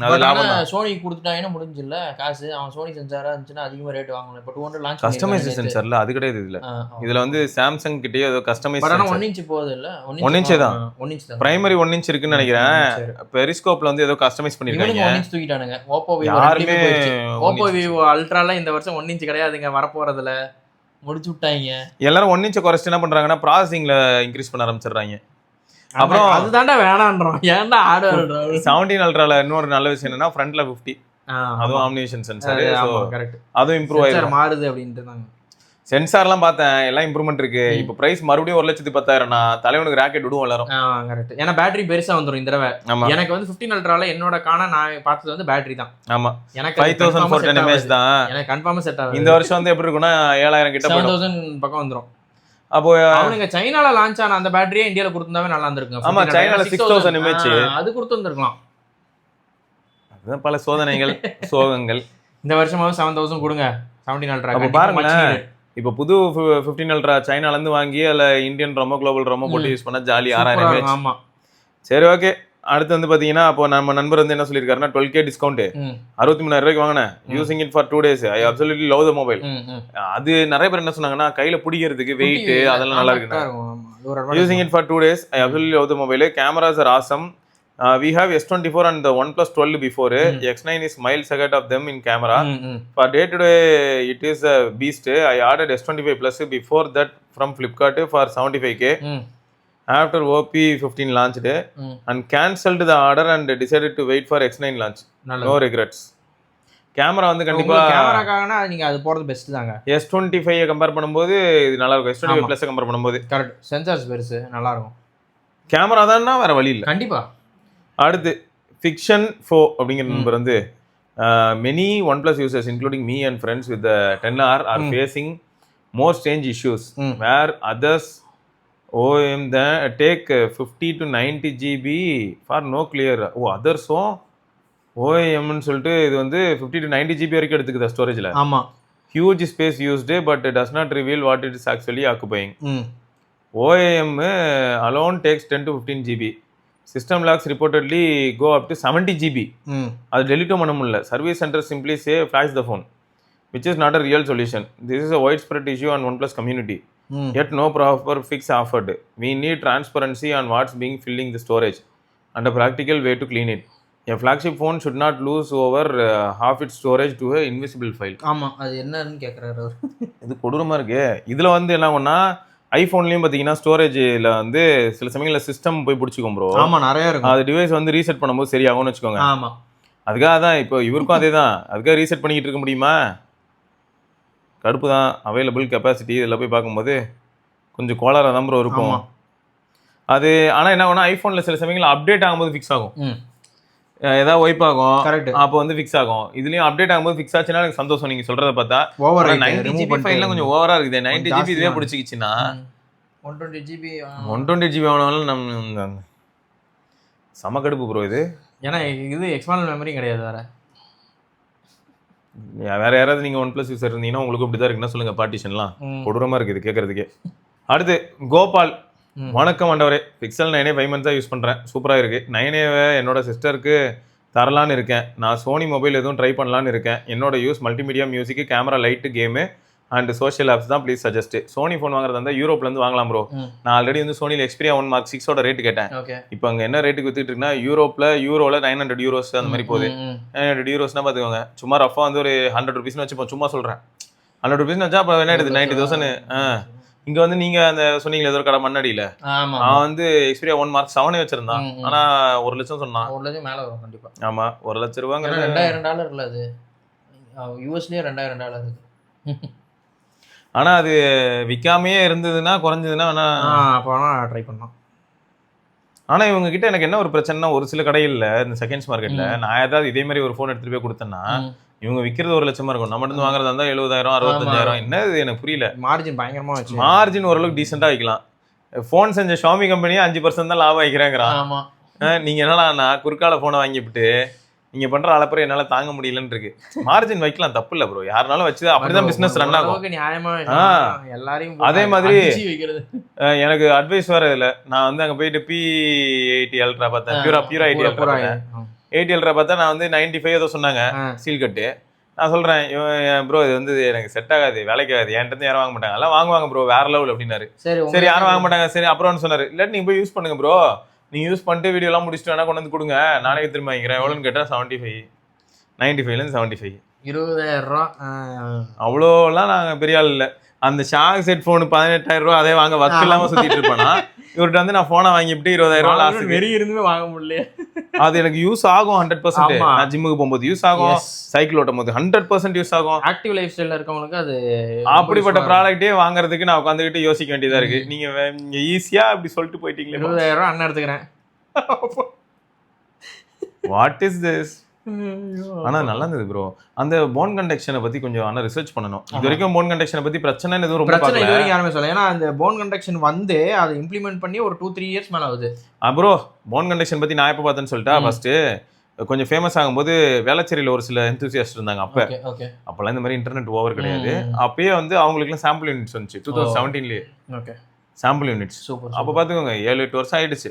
S1: அது லாபம் தான்.
S2: சோனி கொடுத்துட்டாங்கன்னா முடிஞ்சில்ல காசு. அவன் சோனி சென்சாரா இருந்துச்சுன்னா அதிகமா ரேட் வாங்கணும். இப்போ 200 லான்ச்
S1: கஸ்டமைஸ் சென்சார்ல அது கிடையாது இதுல வந்து சாம்சங் கிட்டயே ஏதோ கஸ்டமைஸ்
S2: பட் 1 இன்ச் போகுது இல்ல.
S1: 1 இன்ச் தான்
S2: 1 இன்ச் தான்
S1: பிரைமரி 1 இன்ச் இருக்குன்னு நினைக்கிறேன். பெரிஸ்கோப்ல வந்து ஏதோ கஸ்டமைஸ் பண்ணிருக்காங்க.
S2: 1 இன்ச் தூக்கிட்டானுங்க. Oppo Vivo
S1: யாருமே
S2: Oppo Vivo Ultraல இந்த வருஷம் 1 இன்ச் கிடையாதுங்க வர போறதுல முடிச்சு விட்டாங்க.
S1: எல்லாரும் 1 இன்ச் குறைச்சு என்ன பண்றாங்கன்னா ப்ராசஸிங்ல இன்க்ரீஸ் பண்ண ஆரம்பிச்சிடுறாங்க. அப்புறம்
S2: அதுதான்டா வேணான்றோம். ஏன்டா ஆடு
S1: 17 அல்ட்ரால இன்னொரு நல்ல விஷயம் என்னன்னா ஃப்ரண்ட்ல 50 அதுவும் ஆம்னிஷன் சென்சார்.
S2: கரெக்ட்.
S1: அதுவும் இம்ப்ரூவ் ஆயிருக்கு.
S2: மாறுது அப்படின்ட்டு நாங்க
S1: சென்சார்லாம் பார்த்தேன் எல்லாம் இம்ப்ரூவ்மெண்ட் இருக்கு. இப்போ பிரைஸ் மறுபடியும் 1,10,000 தலைவனுக்கு ராக்கெட் விடுவோம் எல்லாரும்.
S2: கரெக்ட். ஏன்னா பேட்டரி பெருசா வந்துரும் இந்த தடவை. எனக்கு வந்து 15 அல்ட்ரால என்னோட நான் பார்த்தது வந்து பேட்டரி தான்.
S1: ஆமா
S2: எனக்கு
S1: 5410 mAh தான்.
S2: எனக்கு கன்ஃபார்மா செட் ஆகும்.
S1: இந்த வருஷம் வந்து எப்படி இருக்குன்னா 7000 கிட்ட
S2: 7000 பக்கம் வந்துரும்.
S1: அப்போ
S2: அவனுங்க சைனால லான்ச் ஆன அந்த பேட்டரியே இந்தியால கொடுத்திருந்தாவே நல்லா இருந்திருக்கும்.
S1: ஆமா சைனால 6000 mAh
S2: அது கொடுத்திருந்திருக்கலாம்.
S1: அதுதான் பல சோதனைகள் சோகங்கள்.
S2: இந்த வருஷமாவது 7000 கொடுங்க 17 அல்ட்ரா.
S1: அப்ப பாருங்களேன் இப்போ புது 15 அல்ட்ரா சைனால இருந்து வாங்கி அதுல இந்தியன் ரொமோ குளோபல் ரொமோ போட்டு யூஸ் பண்ணா ஜாலி 6000 mAh.
S2: ஆமா
S1: சரி ஓகே. அடுத்து வந்து பாத்தீங்கன்னா அப்போ நம்ம நண்பர் வந்து என்ன சொல்லியிருக்காருன்னா 12K டிஸ்கவுண்ட் 63,000 ரூபாய்க்கு வாங்கினேன். Using it for 2 days. I absolutely love the mobile. அது நிறைய பேர் என்ன சொன்னாங்கன்னா கையில பிடிக்கிறதுக்கு வெயிட் அதெல்லாம் நல்லா இருக்கு. Using it for 2 days. I absolutely love the mobile. Cameras R awesome. We have S24 and the OnePlus 12 before. X9 is miles ahead of them in camera. For day to day it is a beast. I ordered S25 Plus before that from Flipkart for 75K. After OP15 launched and cancelled the order and decided to wait for X9 launch. No regrets. Camera வந்து கண்டிப்பா
S2: கேமராக்காகனா நீங்க அது போறது பெஸ்ட் தாங்க.
S1: S25 கம்பேர் பண்ணும்போது இது நல்லா இருக்கும். S25 Plus கம்பேர் பண்ணும்போது
S2: கரெக்ட். சென்சார்ஸ் பெருசு நல்லா இருக்கும்.
S1: கேமரா தான்னா வேற வழி இல்ல
S2: கண்டிப்பா.
S1: அடுத்து ஃபிக்ஷன் 4 அப்படிங்கிற நம்பர் வந்து many OnePlus users including me and friends with the 10R are facing more strange issues where others OEM take 50 to 90 GB for no clear. others OEM ன்னு சொல்லிட்டு இது வந்து 50 to 90 GB வரைக்கும் எடுத்துக்குது ஸ்டோரேஜ்ல.
S2: ஆமா
S1: huge space used but does not reveal what it is actually occupying. OEM alone takes 10 to 15 GB. System locks reportedly go up to 70 GB. அது டெலிட்டும் பண்ண முடியல. Service centre simply say flash the phone, which is not a real solution. This is a widespread issue on OnePlus community. Yet no proper fix offered. We need transparency on what's being filling the storage and a practical way to clean it. A flagship phone should not lose over half its storage to a invisible file.
S2: ஆமா அது என்னன்னு கேக்குறாரு அவர்.
S1: இது கொடூரமா இருக்கு. இதுல வந்து என்ன ஆகும்னா ஐபோன்லயும் பாத்தீங்கன்னா ஸ்டோரேஜ்ல வந்து சில சமயங்கள்ல சிஸ்டம் போய் பிடிச்சிக்கும் ப்ரோ.
S2: ஆமா நிறைய இருக்கும்.
S1: அது டிவைஸ் வந்து ரீசெட் பண்ணும்போது சரியாகும்னு வச்சுக்கோங்க.
S2: ஆமா
S1: அதுக்காக தான் இப்போ இவருக்கும் அதே தான். அதுக்காக ரீசெட் பண்ணிக்கிட்டு இருக்க முடியுமா? கடுப்பு தான். அவைலபிள் கெப்பாசிட்டி இதில் போய் பார்க்கும்போது கொஞ்சம் கோளாறாக தான் ப்ரோ இருக்கும் அது. ஆனால் என்ன ஆகும்னா ஐஃபோனில் சில சமயங்கள் அப்டேட் ஆகும்போது ஃபிக்ஸ் ஆகும். ஏதாவது ஒய்ப் ஆகும் அப்போ வந்து ஃபிக்ஸ் ஆகும். இதுலயும் அப்டேட் ஆகும்போது ஃபிக்ஸ் ஆச்சுன்னா எனக்கு சந்தோஷம். நீங்க சொல்றத பார்த்தா 90 GB ஃபைல்ல கொஞ்சம் ஓவரா இருக்குது. 90 GB இதுவே பிடிச்சிக்கிச்சுன்னா
S2: 120
S1: GB ஆனாலும் நம்ம சம கடுப்பு ப்ரோ இது.
S2: ஏன்னா இது எக்ஸ்டர்னல் மெமரி கிடையாது வேற.
S1: வேற யாராவது நீங்க OnePlus யூசர் இருந்தீங்கன்னா உங்களுக்கு இப்படி தான் இருக்குன்னா சொல்லுங்க. பார்ட்டிஷன்லாம் கொடூரமா இருக்குது கேட்கறதுக்கே. அடுத்து கோபால், வணக்கம் ஆண்டவரே. பிக்சல் 9A 5 months யூஸ் பண்ணுறேன். சூப்பராக இருக்குது. 9A என்னோட சிஸ்டருக்கு தரலான்னு இருக்கேன். நான் சோனி மொபைல் எதுவும் ட்ரை பண்ணலான்னு இருக்கேன். என்னோட யூஸ் மல்டிமீடியா மியூசிக்கு, camera, light, game and social apps தான். Please suggest. சோனி ஃபோன் வாங்குறதா இருந்தால் யூரோப்லேருந்து வாங்கலாம் ப்ரோ. நான் ஆல்ரெடி வந்து சோனியில் Xperia 1 Mark 6 ரேட்டு கேட்டேன். இப்போ அங்கே என்ன ரேட்டுக்கு வித்துட்டு இருக்குன்னா யூரோவில் 900 euros அந்த மாதிரி போகுது. 900 eurosனா பார்த்துக்கோங்க. சும்மா ரஃபாக வந்து ஒரு 100 rupeesனு வச்சுப்போம். சும்மா சொல்கிறேன் 100 rupeesனு வச்சா அப்போ என்ன எடுத்து 90,000. இங்க வந்து நீங்க அந்த சொன்னீங்களே ஏதோ கடை மண்ணடியில அவன் வந்து Xperia 1 Mark 7 வச்சிருந்தான். ஆனா 1 லட்சம் சொன்னான்.
S2: 1 லட்சம் மேல வரும் கண்டிப்பா.
S1: ஆமா 1 லட்சம் ரூபாங்கிறது
S2: $2,000 இல்ல அது. யூஎஸ்லயே $2,000 இருக்கு.
S1: ஆனா அது விக்காமையே இருந்ததுன்னா குறைஞ்சதுன்னா
S2: அப்போ ட்ரை பண்ணலாம்.
S1: ஆனா இவங்க கிட்ட எனக்கு என்ன ஒரு பிரச்சனைனா ஒரு சில கடைகள்ல இந்த செகண்ட்ஸ் மார்க்கெட்ல நான் ஏதாவது இதே மாதிரி ஒரு போன் எடுத்துட்டு போய் கொடுத்தேன்னா இவங்க விக்கிறது 1 லட்சமா இருக்கும். நம்ம இருந்து வாங்குறதா இருந்தா 70,000 65,000. என்னது எனக்கு புரியல.
S2: மார்ஜின் பயங்கரமா வச்சு
S1: மார்ஜின் ஓரளவுக்கு டீசெண்டா வைக்கலாம். போன் செஞ்ச ஷாமி கம்பெனியே 5% தான் லாபம் வைக்கிறாங்கிறான். நீங்க என்னன்னா குறுக்கால போனை வாங்கிவிட்டு நீங்க பண்ற அளப்பறை என்னால தாங்க முடியலன்னு இருக்கு. மார்ஜின் வைக்கலாம், தப்பு இல்ல ப்ரோ. யாருனாலும் வச்சு அப்படிதான் பிசினஸ் ரன் ஆகும்.
S2: எல்லாரையும்
S1: அதே மாதிரி எனக்கு அட்வைஸ் வேற இல்ல. நான் வந்து அங்க போயிட்டு P80 Ultra பார்த்தேன். பியூரா 80 Ultra 80 பார்த்தா நான் வந்து 95 ஏதோ சொன்னாங்க சீல் கட்டு. நான் சொல்றேன் ப்ரோ இது வந்து எனக்கு செட் ஆகாது, வேலைக்கு ஆகாது, என்கிட்ட யாரும் வாங்க மாட்டாங்க, எல்லாம் வாங்குவாங்க ப்ரோ வேற லெவல் அப்படின்னாரு. சரி யாரும் வாங்க மாட்டாங்க, சரி அப்புறம் சொன்னாரு இல்லாட்டி நீங்க போய் யூஸ் பண்ணுங்க ப்ரோ, நீங்க யூஸ் பண்ணிட்டு வீடியோ எல்லாம் முடிச்சுட்டு வேணா கொண்டு வந்து கொடுங்க, நானே திரும்ப வாங்கிக்கிறேன். எவ்வளோன்னு கேட்டா 75, 95லேருந்து 75,
S2: 20,000 ரூபா.
S1: அவ்வளோலாம் நாங்கள் பெரிய ஆள் இல்லை. அந்த ஷாக் செட் ஃபோனு 18,000 ரூபா அதே வாங்க வக்கு இல்லாமல் சுற்றிட்டு இருப்பேனா, இவர்கிட்ட வந்து நான் ஃபோனை வாங்கிட்டு 20,000 ரூபா லாஸ்ட்
S2: வெறி இருந்துமே வாங்க முடியல.
S1: அது எனக்கு யூஸ் ஆகும் 100%. நான் ஜிம்முக்கு போகும்போது யூஸ் ஆகும், சைக்கிள் ஓட்டும் போது 100% யூஸ் ஆகும்.
S2: ஆக்டிவ் லைஃப் ஸ்டைல இருக்கவங்களுக்கு அது
S1: அப்படிப்பட்ட ப்ராடக்ட்டே வாங்குறதுக்கு நான் உட்காந்துக்கிட்டு யோசிக்க வேண்டியதா இருக்கு. நீங்க ஈஸியா அப்படி சொல்லிட்டு போயிட்டீங்களே.
S2: 20,000 ரூபா அண்ணன் எடுத்துக்கிறேன்.
S1: What is this? ஆனா நல்லா இருந்தது ப்ரோ. அந்த போன் கண்டக்ஷனை பத்தி கொஞ்சம் ஆனா ரிசர்ச் பண்ணணும். இது வரைக்கும் போன் கண்டக்ஷனை பத்தி பிரச்சனை எதுவும் ரொம்ப
S2: பிரச்சனை இது வரைக்கும் யாருமே சொல்ல. ஏன்னா அந்த போன் கண்டக்ஷன் வந்து அதை இம்ப்ளிமெண்ட் பண்ணி ஒரு 2-3 இயர்ஸ் மேல ஆகுது.
S1: ப்ரோ போன் கண்டக்ஷன் பத்தி நான் எப்ப பார்த்தேன்னு சொல்லிட்டா, ஃபர்ஸ்ட் கொஞ்சம் ஃபேமஸ் ஆகும்போது வேளச்சேரியில ஒரு சில எந்தூசியாஸ்ட் இருந்தாங்க. அப்பெல்லாம் இந்த மாதிரி இன்டர்நெட் ஓவர் கிடையாது. அப்பயே வந்து அவங்களுக்குலாம் சாம்பிள் யூனிட்ஸ் வந்துச்சு 2017லயே. சாம்பிள் யூனிட்ஸ் அப்ப பாத்துக்கோங்க 7-8 வருஷம் ஆயிடுச்சு.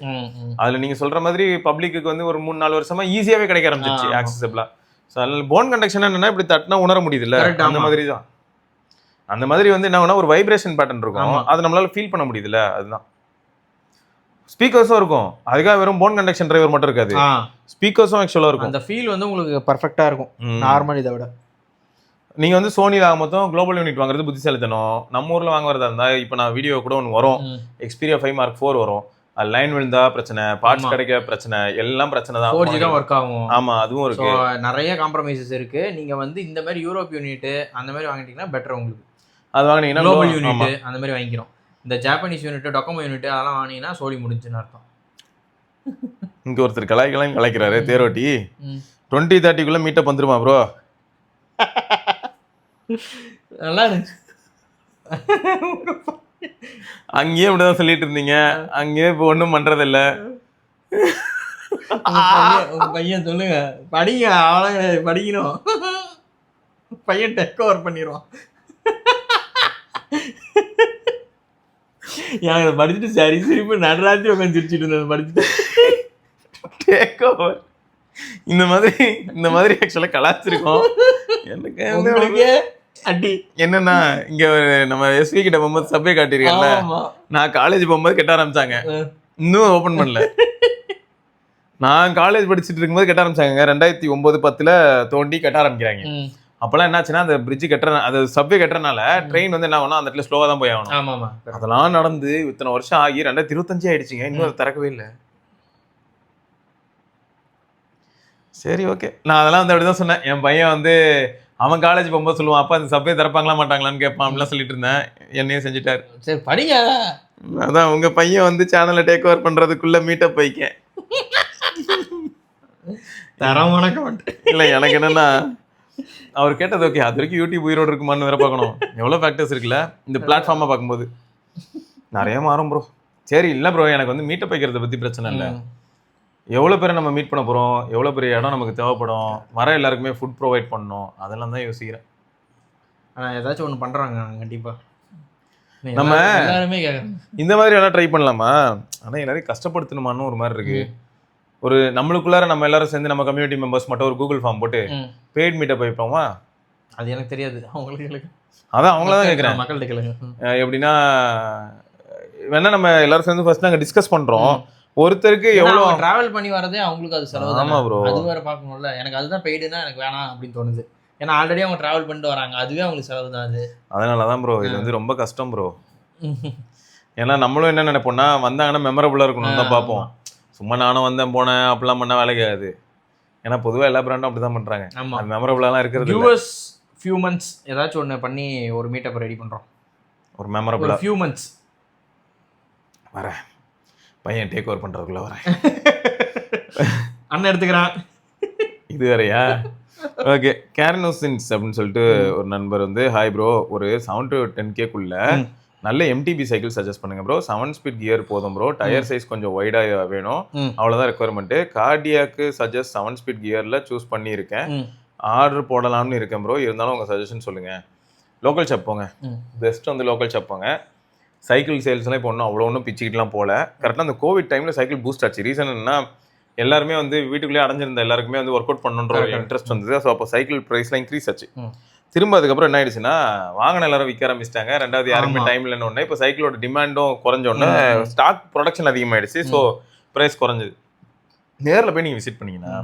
S1: அதுல நீங்க சொல்ற மாதிரி பப்ளிக்கு வந்து ஒரு 3-4 வருஷமா ஈஸியாவே கிடைக்க ஆரம்பிச்சிருச்சு ஆக்சஸபிளா. ஸோ அதில் போன் கண்டக்ஷன் என்னன்னா இப்படி தட்டினா உணர முடியுது இல்ல, அந்த மாதிரி தான். அந்த மாதிரி வந்து என்ன ஒரு வைப்ரேஷன் பேட்டர்ன் இருக்கும், அதை நம்மளால ஃபீல் பண்ண முடியுதுல்ல, அதுதான். ஸ்பீக்கர்ஸும் இருக்கும், அதுக்காக வெறும் போன் கண்டக்ஷன் டிரைவர் மட்டும் இருக்காது, ஸ்பீக்கர்ஸும் ஆக்சுவலா இருக்கும்.
S2: அந்த ஃபீல் வந்து உங்களுக்கு பர்ஃபெக்டா இருக்கும் நார்மல் இதை விட.
S1: நீங்க வந்து சோனியில் ஆக மொத்தம் குளோபல் யூனிட் வாங்குறது புத்திசாலித்தனம். நம்ம ஊர்ல வாங்குறதா இருந்தா இப்போ நான் வீடியோ கூட ஒன்று வரும், Xperia 5 Mark 4 வரும், லைன் விழுந்தா பிரச்சனை, பார்ட்ஸ் கிடைக்க பிரச்சனை, எல்லாம் பிரச்சனை தான்.
S2: 4G தான் ஒர்க் ஆகும்.
S1: ஆமா அதுவும் இருக்கு,
S2: நிறைய காம்ப்ரமைசஸ் இருக்கு. நீங்க வந்து இந்த மாதிரி யூரோப் யூனிட் அந்த மாதிரி வாங்கிட்டீங்கன்னா பெட்டர் உங்களுக்கு.
S1: அது வாங்கினீங்கன்னா
S2: குளோபல் யூனிட் அந்த மாதிரி வாங்கிக்கிறோம். இந்த ஜாப்பனீஸ் யூனிட், டொக்கோமோ யூனிட் அதெல்லாம் வாங்கினீங்கன்னா சோழி முடிஞ்சுன்னு அர்த்தம்.
S1: இங்க ஒருத்தர் கலாய்க்கிறாரு தேரோட்டி. 2030 மீட்டப் வந்துருமா ப்ரோ?
S2: நல்லா இருந்துச்சு.
S1: அங்கேயே இப்படிதான் சொல்லிட்டு இருந்தீங்க, அங்கேயே இப்போ ஒன்றும் பண்றதில்ல.
S2: உங்க பையன் சொல்லுங்க படிங்க, அவளை படிக்கணும், பையன் டேக் ஓவர் பண்ணிடுவான். எனக்கு படிச்சுட்டு சரி சிரிப்பு நடராத்திரி உட்காந்து சிரிச்சுட்டு இருந்தேன் படிச்சுட்டு.
S1: டேக் ஓவர் இந்த மாதிரி ஆக்சுவலா கலாச்சிருக்கோம். எனக்கு
S2: அடி
S1: என்னன்னா, இங்க நம்ம எஸ்வி கிட்ட போகும்போது சப்வே காட்டிருக்கேன்ல, நான் காலேஜ் போகும்போது கெட்ட ஆரம்பிச்சாங்க, இன்னும் ஓபன் பண்ணல. நான் காலேஜ் படிச்சுட்டு இருக்கும்போது கெட்ட ஆரம்பிச்சாங்க, 2009-10 தோண்டி கட்ட ஆரம்பிக்கிறாங்க. அப்பெல்லாம் என்னாச்சுன்னா அந்த பிரிட்ஜ் அது சப்வே கட்டுறதுனால ட்ரெயின் வந்து என்ன ஆகணும், அந்த இடத்துல ஸ்லோவா தான் போய் ஆகணும். அதெல்லாம் நடந்து இத்தனை வருஷம் ஆகி 2025 ஆயிடுச்சுங்க, இன்னும் அதை திறக்கவே இல்லை. சரி ஓகே, நான் அதெல்லாம் வந்து அப்படிதான் சொன்னேன். என் பையன் வந்து அவன் காலேஜ் போகும்போது சொல்லுவான், அப்பா அந்த சப்வே திறப்பாங்களா மாட்டாங்களான்னு கேட்பான், அப்படிலாம் சொல்லிட்டு இருந்தேன். என்னையும் செஞ்சுட்டாரு.
S2: சரி படிங்க.
S1: அதான் உங்க பையன் வந்து சேனலை டேக் ஓவர் பண்றதுக்குள்ள மீட்டப் போய்க்க
S2: தரமான கமெண்ட்.
S1: இல்லை எனக்கு என்னன்னா, அவர் கேட்டது ஓகே, அது வரைக்கும் யூடியூப் உயிரோடு இருக்குமான்னு வேற பார்க்கணும். எவ்வளோ ஃபேக்டர்ஸ் இருக்குல்ல இந்த பிளாட்ஃபார்மை பார்க்கும்போது, நிறைய மாறும் ப்ரோ. சரி இல்லை ப்ரோ, எனக்கு வந்து மீட்டப் வைக்கிறத பற்றி பிரச்சனை இல்லை. எவ்வளோ பேரை நம்ம மீட் பண்ண போகிறோம், எவ்வளோ பெரிய இடம் நமக்கு தேவைப்படும், வர எல்லாருக்குமே ஃபுட் ப்ரொவைட் பண்ணணும், அதெல்லாம் தான் யோசிக்கிறேன்.
S2: ஆனால் ஏதாச்சும் ஒன்று பண்ணுறாங்க கண்டிப்பாக.
S1: நம்ம
S2: எல்லாருமே கேட்குறேன்
S1: இந்த மாதிரி எல்லாம் ட்ரை பண்ணலாமா? ஆனால் எல்லாரையும் கஷ்டப்படுத்தணுமான்னு ஒரு மாதிரி இருக்கு. ஒரு நம்மளுக்குள்ளார நம்ம எல்லாரும் சேர்ந்து நம்ம கம்யூனிட்டி மெம்பர்ஸ் மட்டும் ஒரு கூகுள் ஃபார்ம் போட்டு பெய்ட் மீட்டப் வைப்போமா? அது
S2: எனக்கு தெரியாது, அவங்களுக்கு
S1: அதான் அவங்கள தான் கேட்குறேன்.
S2: மக்கள்கிட்ட கேளுங்க.
S1: எப்படின்னா வேணா நம்ம எல்லாரும் சேர்ந்து ஃபர்ஸ்ட் நாங்கள் டிஸ்கஸ் பண்ணுறோம், ஒருத்தருக்கு எவ்வளோ
S2: டிராவல் பண்ணி வரதே அவங்களுக்கு அது செலவு. ஆமா ப்ரோ, அது வேற பார்க்கணும்ல. எனக்கு அதுதான் பெய்டுனா எனக்கு வேணாம் அப்படின்னு தோணுது. ஏன்னா ஆல்ரெடி அவங்க டிராவல் பண்ணிட்டு வராங்க, அதுவே அவங்களுக்கு செலவு தான் அது. அதனால தான் ப்ரோ இது வந்து ரொம்ப கஷ்டம் ப்ரோ. ஏன்னா நம்மளும் என்ன நினைப்போம்னா, வந்தாங்கன்னா மெமரபுளாக இருக்கணும்னு தான் பார்ப்போம். சும்மா நானும் வந்தேன் போனேன் அப்படிலாம் பண்ணால் வேலைக்கு ஆகாது. ஏன்னா பொதுவாக எல்லா பிராண்டும் அப்படி தான் பண்ணுறாங்க. ஆமாம், மெமரபுளாலாம் இருக்கிறது. யூஎஸ் ஃபியூ மந்த்ஸ் ஏதாச்சும் ஒன்று பண்ணி ஒரு மீட்டப் ரெடி பண்ணுறோம்,
S1: ஒரு மெமரபுளாக
S2: ஃபியூ மந்த்ஸ்.
S1: வரேன் பையன் டேக் ஓவர் பண்ணுறதுக்குள்ள வரேன்.
S2: அண்ணன் எடுத்துக்கிறான்.
S1: இது வேறையா? ஓகே, கேரனோசின்ஸ் அப்படின்னு சொல்லிட்டு ஒரு நண்பர் வந்து, ஹாய் ப்ரோ, ஒரு 7 to 10K நல்ல எம்டிபி சைக்கிள் சஜஸ்ட் பண்ணுங்க ப்ரோ. 7 ஸ்பீட் கியர் போதும் ப்ரோ, டயர் சைஸ் கொஞ்சம் வைடாக வேணும், அவ்வளோதான் ரெக்குவயர்மெண்ட்டு. கார்டியாக்கு சஜஸ்ட் 7 ஸ்பீட் கியரில் சூஸ் பண்ணியிருக்கேன், ஆர்டர் போடலாம்னு இருக்கேன் ப்ரோ. இருந்தாலும் உங்கள் சஜஷன் சொல்லுங்கள். லோக்கல் ஷாப் போங்க, பெஸ்ட் வந்து லோக்கல் ஷாப் போங்க. சைக்கிள் சேல்ஸ்லாம் இப்போ ஒன்றும் அவ்வளோ ஒன்றும் பிச்சுக்கிட்டுலாம் போகல. கரெக்டாக அந்த கோவிட் டைமில் சைக்கிள் பூஸ்ட் ஆச்சு. ரீசன் என்னன்னா, எல்லாருமே வந்து வீட்டுக்குள்ளேயே அடைஞ்சிருந்த எல்லாருக்குமே வந்து ஒர்க் அவுட் பண்ணணுன்ற ஒரு இன்ட்ரெஸ்ட் வந்தது. ஸோ அப்போ சைக்கிள் ப்ரைஸ்லாம் இன்க்ரீஸ் ஆச்சு. திரும்ப அதுக்கப்புறம் என்ன ஆயிடுச்சுன்னா வாங்கின எல்லாரும் விற்க ஆரம்பிச்சிட்டாங்க. ரெண்டாவது யாருமே டைம் இல்லைன்னு ஒன்று. இப்போ சைக்கிளோட டிமாண்டும் குறைஞ்ச உடனே ஸ்டாக் ப்ரொடக்ஷன் அதிகமாகிடுச்சு. ஸோ ப்ரைஸ் குறைஞ்சது. நேரில் போய் நீங்கள் விசிட் பண்ணீங்கன்னா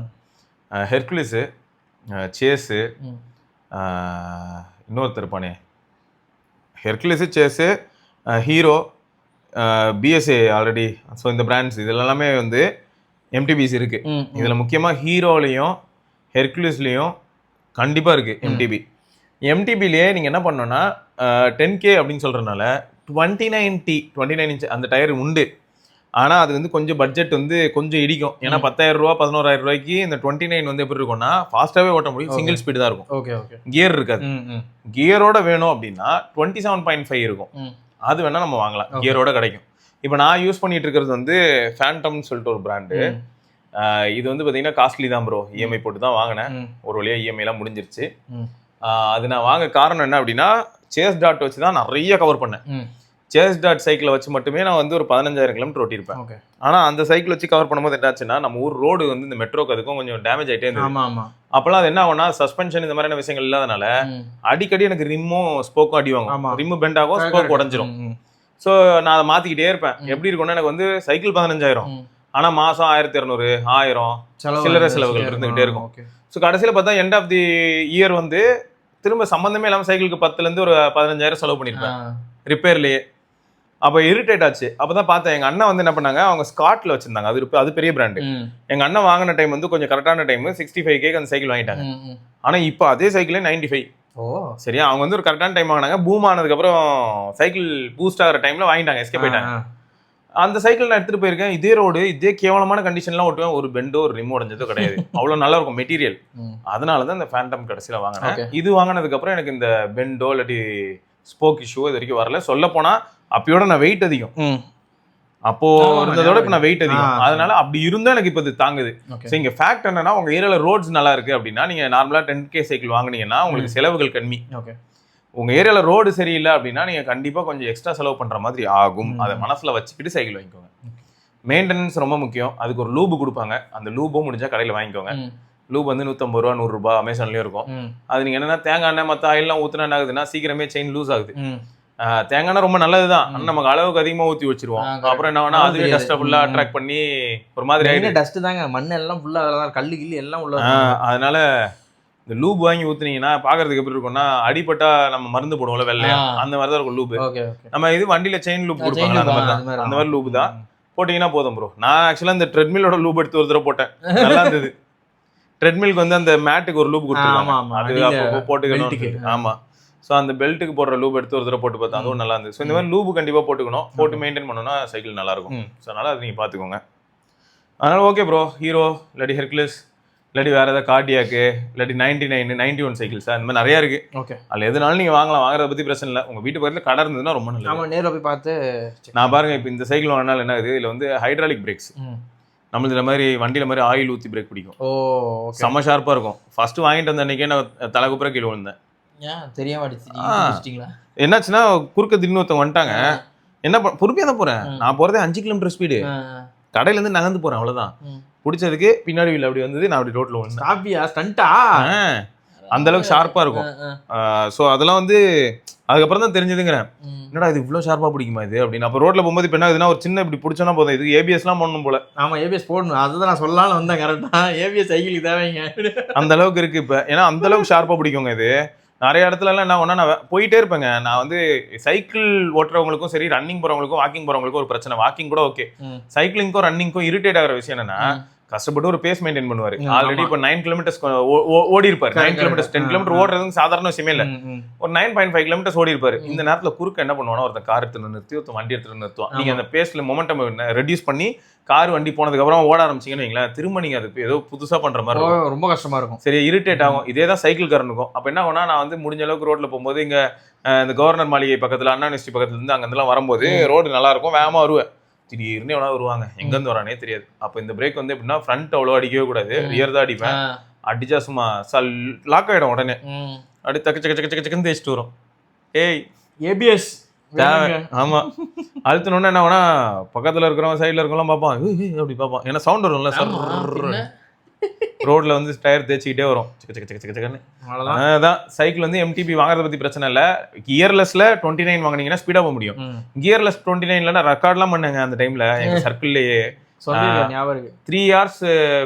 S1: ஹெர்குலிஸு, சேஸு, இன்னொருத்தர் இருப்பானே, ஹெர்குலிஸு, சேஸு, ஹீரோ, பிஎஸ்ஏ ஆல்ரெடி. ஸோ இந்த பிராண்ட்ஸ் இது எல்லாமே வந்து எம்டிபிஸ் இருக்கு. இதில் முக்கியமாக ஹீரோலையும் ஹெர்குலிஸ்லையும் கண்டிப்பாக இருக்கு எம்டிபி. எம்டிபிலேயே நீங்கள் என்ன பண்ணோன்னா 10K அப்படின்னு சொல்கிறனால 29 இன்ச் அந்த டயர் உண்டு. ஆனால் அது வந்து கொஞ்சம் பட்ஜெட் வந்து கொஞ்சம் இடிக்கும். ஏன்னா 10,000 ரூபா 11,000 ரூபாய்க்கு இந்த 29 வந்து எப்படி இருக்கும்னா ஃபாஸ்ட்டாகவே ஓட்ட முடியும். சிங்கிள் ஸ்பீடு தான் இருக்கும். கியர் இருக்காது. கியரோட வேணும் அப்படின்னா 27.5 இருக்கும். அது வேணா நம்ம வாங்கலாம், கியரோட கிடைக்கும். இப்போ நான் யூஸ் பண்ணிட்டு இருக்கிறது வந்து ஃபேண்டம்னு சொல்லிட்டு ஒரு பிராண்டு. இது வந்து பார்த்தீங்கன்னா காஸ்ட்லி தான் ப்ரோ. இஎம்ஐ போட்டு தான் வாங்கினேன். ஒரு வழியாக இஎம்ஐலாம் முடிஞ்சிருச்சு. அது நான் வாங்க காரணம் என்ன அப்படின்னா சேஸ் டாட் வச்சு தான் நிறைய கவர் பண்ணேன். சேஸ் டாட் சைக்கிளை வச்சு மட்டுமே நான் வந்து ஒரு 15,000 கிலோமீட்டர் ஓட்டியிருப்பேன். ஆனால் அந்த சைக்கிள் வச்சு கவர் பண்ணும்போது என்னாச்சுன்னா நம்ம ஊர் ரோடு வந்து இந்த மெட்ரோக்கு அதுக்கும் கொஞ்சம் டேமேஜ் ஆகிட்டே இருந்தது. அப்போல்லாம் அது என்ன ஆகும்னா சஸ்பென்ஷன் இந்த மாதிரியான விஷயங்கள் இல்லாதனால அடிக்கடி எனக்கு ரிம்மும் ஸ்போக்கும் அடி வாங்கும். ரிம்மு பெண்ட் ஆகும், ஸ்போக் உடஞ்சிரும். ஸோ நான் அதை மாற்றிக்கிட்டே இருப்பேன். எப்படி இருக்கும்னா எனக்கு வந்து சைக்கிள் 15,000, ஆனால் மாதம் 1,200 1000 சில்லறை செலவுகள் இருந்துகிட்டே இருக்கும். ஸோ கடைசியில் பார்த்தா எண்ட் ஆஃப் தி இயர் வந்து திரும்ப சம்மந்தமே இல்லாமல் சைக்கிளுக்கு 10,000 ஒரு 15,000 செலவு பண்ணியிருப்பேன் ரிப்பேர்லேயே. அப்போ இரிட்டேட் ஆச்சு. அப்போ தான் பார்த்தேன் எங்கள் அண்ணன் வந்து என்ன பண்ணாங்க, அவங்க ஸ்காட்டில் வச்சிருந்தாங்க. அது பெரிய பிராண்டு. எங்கள் அண்ணன் வாங்கின டைம் வந்து கொஞ்சம் கரெக்டான டைம் 65K அந்த சைக்கிள் வாங்கிட்டாங்க. ஆனால் இப்போ அதே சைக்கிளே 95. சரியா, அவங்க வந்து ஒரு கரெக்டான டைம் வாங்கினாங்க. பூம் ஆனதுக்கப்புறம் சைக்கிள் பூஸ்ட் ஆகிற டைமில் வாங்கிட்டாங்க, எஸ்கேப் ஆயிட்டாங்க. அந்த சைக்கிள் நான் எடுத்துட்டு போயிருக்கேன். இதே ரோடு இதே கேவலமான கண்டிஷன்லாம் ஓட்டுவேன். ஒரு பெண்டோ ஒரு ரிம் உடஞ்சதோ கிடையாது. அவ்வளோ நல்லா இருக்கும் மெட்டீரியல். அதனால தான் இந்த ஃபேண்டம் கடைசியில் வாங்கினேன். இது வாங்கினதுக்கப்புறம் எனக்கு இந்த பெண்டோ இல்லாட்டி ஸ்போக் இஷ்யூ இது வரைக்கும் வரல. சொல்ல போனா அப்பயோட நான் வெயிட் அதிகம். அப்போ இருந்ததோட இப்போ நான் வெயிட் அதிகம். அதனால அப்படி இருந்தா எனக்கு இப்போ இது தாங்குது. ஸோ இங்க ஃபேக்ட் என்னன்னா உங்க ஏரியாவில் ரோட்ஸ் நல்லா இருக்கு அப்படின்னா நீங்க நார்மலா 10K சைக்கிள் வாங்கினீங்கன்னா உங்களுக்கு செலவுகள் கம்மி. உங்க ஏரியாவில் ரோடு சரியில்லை அப்படின்னா நீங்க கண்டிப்பா கொஞ்சம் எக்ஸ்ட்ரா செலவு பண்ற மாதிரி ஆகும். அதை மனசுல வச்சுக்கிட்டு சைக்கிள் வாங்கிக்கோங்க. மெயின்டெனன்ஸ் ரொம்ப முக்கியம். அதுக்கு ஒரு லூபு கொடுப்பாங்க. அந்த லூபும் முடிஞ்சா கடையில் வாங்கிக்கோங்க. லூப் வந்து 150 ரூபா 100 ரூபாய் அமேசான்லயும் இருக்கும். அது நீங்க என்னன்னா தேங்காய் எண்ணெய் மற்ற ஆயிலாம் ஊத்துனா என்ன ஆகுதுன்னா சீக்கிரமே செயின் லூஸ் ஆகுது. தேங்காய் எண்ணெய் ரொம்ப நல்லதுதான். நமக்கு அளவுக்கு அதிகமா ஊற்றி வச்சிருவோம். அப்புறம் என்ன வேணா அதுவே டஸ்ட்டை ஃபுல்லா அட்ராக்ட் பண்ணி ஒரு மாதிரி ஆயிடுது.
S2: டஸ்ட் தாங்க, மண் எல்லாம் ஃபுல்லா கல்லு கில்லு எல்லாம் உள்ள.
S1: அதனால இந்த லூப் வாங்கி ஊத்துனீங்கன்னா பாக்குறதுக்கு எப்படி இருக்கும்னா அடிப்பட்டா நம்ம மருந்து போடுவோம்ல வெள்ளையா, அந்த மாதிரி தான் இருக்கும் லூப். நம்ம இது வண்டியில செயின் லூப் கொடுப்பாங்க அந்த மாதிரி லூப் தான் போட்டீங்கன்னா போதும் ப்ரோ. நான் ஆக்சுவலா இந்த ட்ரெட்மிலோட லூப் எடுத்து ஒரு தடவை போட்டேன், நல்லா இருந்தது. ட்ரெட்மிலுக்கு வந்து அந்த மேட்டுக்கு ஒரு லூப் கொடுத்துருக்காங்க, அது அப்போ போட்டுக்கணும். ஆமா, ஸோ அந்த பெல்ட்டுக்கு போடுற லூப் எடுத்து ஒரு தடவை போட்டு பார்த்தா அதுவும் நல்லா இருந்தது. ஸோ இந்த மாதிரி லூப் கண்டிப்பாக போட்டுக்கணும். போட்டு மெயின்டைன் பண்ணோம்னா சைக்கிள் நல்லா இருக்கும். ஸோ அதனால அது நீங்கள் பார்த்துக்கோங்க. அதனால ஓகே ப்ரோ, ஹீரோ இல்லாட்டி ஹெர்குலிஸ் இல்லாட்டி வேற ஏதாவது கார்டியாக்கு இல்லாட்டி 99 91 சைக்கிள்ஸ் அந்த மாதிரி நிறையா இருக்கு. ஓகே, அதில் எதுனாலும் நீங்கள் வாங்கலாம், வாங்குறத பற்றி பிரச்சனை இல்லை. உங்கள் வீட்டு பக்கத்தில் கடை இருந்ததுன்னா ரொம்ப நல்லது. நம்ம நேரில் போய் பார்த்து நான் பாருங்க. இப்போ இந்த சைக்கிள் வாங்கினாலும் என்ன ஆகுது, இதில் வந்து ஹைட்ராலிக் பிரேக்ஸ். நம்மளுக்கு இந்த மாதிரி வண்டியில மாதிரி ஆயில் ஊற்றி பிரேக் பிடிக்கும். செம்ம ஷார்ப்பாக இருக்கும். ஃபர்ஸ்ட் வாங்கிட்டு வந்த அன்னைக்கே நான் தலைகுப்புற கீழே விழுந்தேன். என்னாச்சுன்னா குறுக்க திடீர்னு ஒருத்தவங்க வந்துட்டாங்க. என்ன பொறுமையா தான் போறேன், நான் போறதே 5 கிலோமீட்டர் ஸ்பீடு, கடையில இருந்து நகர்ந்து போறேன், அவ்வளவுதான். பிடிச்சதுக்கு பின்னாடி வீல் அப்படி வந்தது, நான் அப்படி ரோட்ல விழுந்தேன். அந்த அளவுக்கு ஷார்ப்பா இருக்கும். ஸோ அதெல்லாம் வந்து அதுக்கப்புறம் தான் தெரிஞ்சதுங்கிறேன், என்னடா இது இவ்வளோ ஷார்ப்பா பிடிக்குமா இது அப்படின்னு. அப்போ ரோட்ல போகும்போது இப்போ என்ன ஆகுதுன்னா ஒரு சின்ன இப்படி பிடிச்சோன்னா போதும், இது ஏபிஎஸ்லாம் போடணும் போல. ஆமா, ஏபிஎஸ் போடணும், அதுதான் நான் சொல்லலாம்னு வந்தேன். கரெக்டா ஏபிஎஸ் சைக்கிளுக்கு தேவைங்க, அந்த அளவுக்கு இருக்கு இப்போ. ஏன்னா அந்த அளவுக்கு ஷார்ப்பா பிடிக்குங்க இது. நிறைய இடத்துல எல்லாம் என்ன ஒன்னா நான் போயிட்டே இருப்பேங்க. நான் வந்து சைக்கிள் ஓட்டுறவங்களுக்கும் சரி, ரன்னிங் போறவங்களுக்கும் வாக்கிங் போறவங்களுக்கும் ஒரு பிரச்சனை. வாக்கிங் கூட ஓகே, சைக்கிளிங்க்கும் ரன்னிங்க்கும் இரிட்டேட் ஆகிற விஷயம் என்னன்னா கஷ்டப்பட்டு ஒரு பேஸ் மெயின்டைன் பண்ணுவாரு. ஆல்ரெடி இப்போ 9 கிலோமீட்டர்ஸ் ஓடி இருப்பாரு. 9 கிலோமீட்டர்ஸ் 10 கிலோமீட்டர் ஓடுறதுக்கு சாதாரண விஷயமே இல்லை. ஒரு 9.5 கிலோமீட்டர்ஸ் ஓடி இருப்பாரு. இந்த நேரத்தில் குறுக்க என்ன பண்ணுவானா ஒருத்தன் கார் எடுத்து நிறுத்தி ஒருத்தன் வண்டி எடுத்து நிறுத்துவான். நீங்க அந்த பேஸ்ல மொமெண்டம் ரெடியூஸ் பண்ணி கார் வண்டி போனதுக்கு அப்புறம் ஓட ஆரம்பிச்சிங்கன்னு வைங்களேன், திரும்ப நீங்க அது ஏதோ புதுசா பண்ற மாதிரி இருக்கும், ரொம்ப கஷ்டமா இருக்கும், சரி இரிட்டேட் ஆகும். இதே தான் சைக்கிள் காரனுக்கும். அப்ப என்ன ஆகும்னா நான் வந்து முடிஞ்ச அளவுக்கு ரோட்ல போகும்போது இங்க இந்த கவர்னர் மாளிகை பக்கத்துல அண்ணா யூனிவர்சிட்டி பக்கத்துல இருந்து அங்கெல்லாம் வரும்போது ரோடு நல்லா இருக்கும், வேகமா வருவேன். திடீர்னு எவ்வளோ வருவாங்க, எங்கேருந்து வரானே தெரியாது. அப்போ இந்த பிரேக் வந்து எப்படின்னா ஃப்ரண்ட் அவ்வளோ அடிக்கவே கூடாது, ரியர் தான் அடிப்பேன். அடிச்சா சும்மா லாக் ஆகிடும் உடனே, அப்படி தக்க சக்க சக்க சக்கன்னு தேய்ச்சிட்டு வரும். ஏய் ஏபிஎஸ் ஆமா அழுத்தணும்னா என்ன வேணா பக்கத்துல இருக்கிறவங்க சைடுல இருக்கவங்களாம் பார்ப்பான் அப்படி பார்ப்பான். ஏன்னா சவுண்ட் வரும்ல சார். ரோட்ல வந்து டயர் தேய்ச்சிக்கிட்டே வரும் அதான். சைக்கிள் வந்து எம்டிபி வாங்குறத பத்தி பிரச்சனை இல்ல. கியர்லெஸ்ல 29 வாங்குனீங்கன்னா ஸ்பீடா போக முடியும். கியர்லெஸ் 29ல ரெக்கார்ட்லாம் பண்ணேங்க அந்த டைம்ல எங்க சர்க்கிள்லயே. 3 hours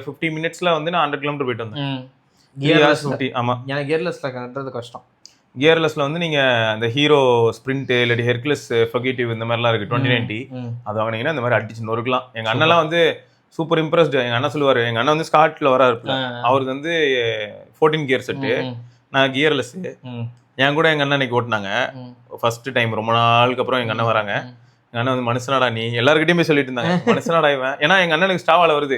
S1: 50 minutesல வந்து நான் 100 kilometer போயிட்டு வந்தேன். கியர்லெஸ் 50. ஆமா
S2: எனக்கு கியர்லெஸ்ல கட்டுறது கஷ்டம்.
S1: கியர்லெஸ்ல வந்து நீங்க அந்த ஹீரோ ஸ்பிரிண்ட் இல்லாட்டி ஹெர்குலஸ் ஃபகிட்டிவ் இந்த மாதிரிலாம் இருக்கு 2090 அது வாங்கினீங்கன்னா இந்த மாதிரி அடிச்சு நொறுக்கலாம். எங்க அண்ணெல்லாம் வந்து சூப்பர் இம்ப்ரெஸ்டு. எங்க அண்ணன் சொல்லுவாரு, எங்க அண்ணன் வந்து ஸ்காட்ல வராரு, அவருக்கு வந்து 14 கியர் செட்டு, நான் கியர்லெஸ். என் கூட எங்க அண்ணன் இன்னைக்கு ஓட்டினாங்க ஃபர்ஸ்ட் டைம் ரொம்ப நாளுக்கு அப்புறம். எங்க அண்ணன் வராங்க. எங்க அண்ணன் வந்து மனுஷனாடா நீ, எல்லாருக்கிட்டையும் போய் சொல்லிட்டு இருந்தாங்க மனுஷனாடா இவன். ஏன்னா எங்க அண்ணனுக்கு ஸ்டாவால வருது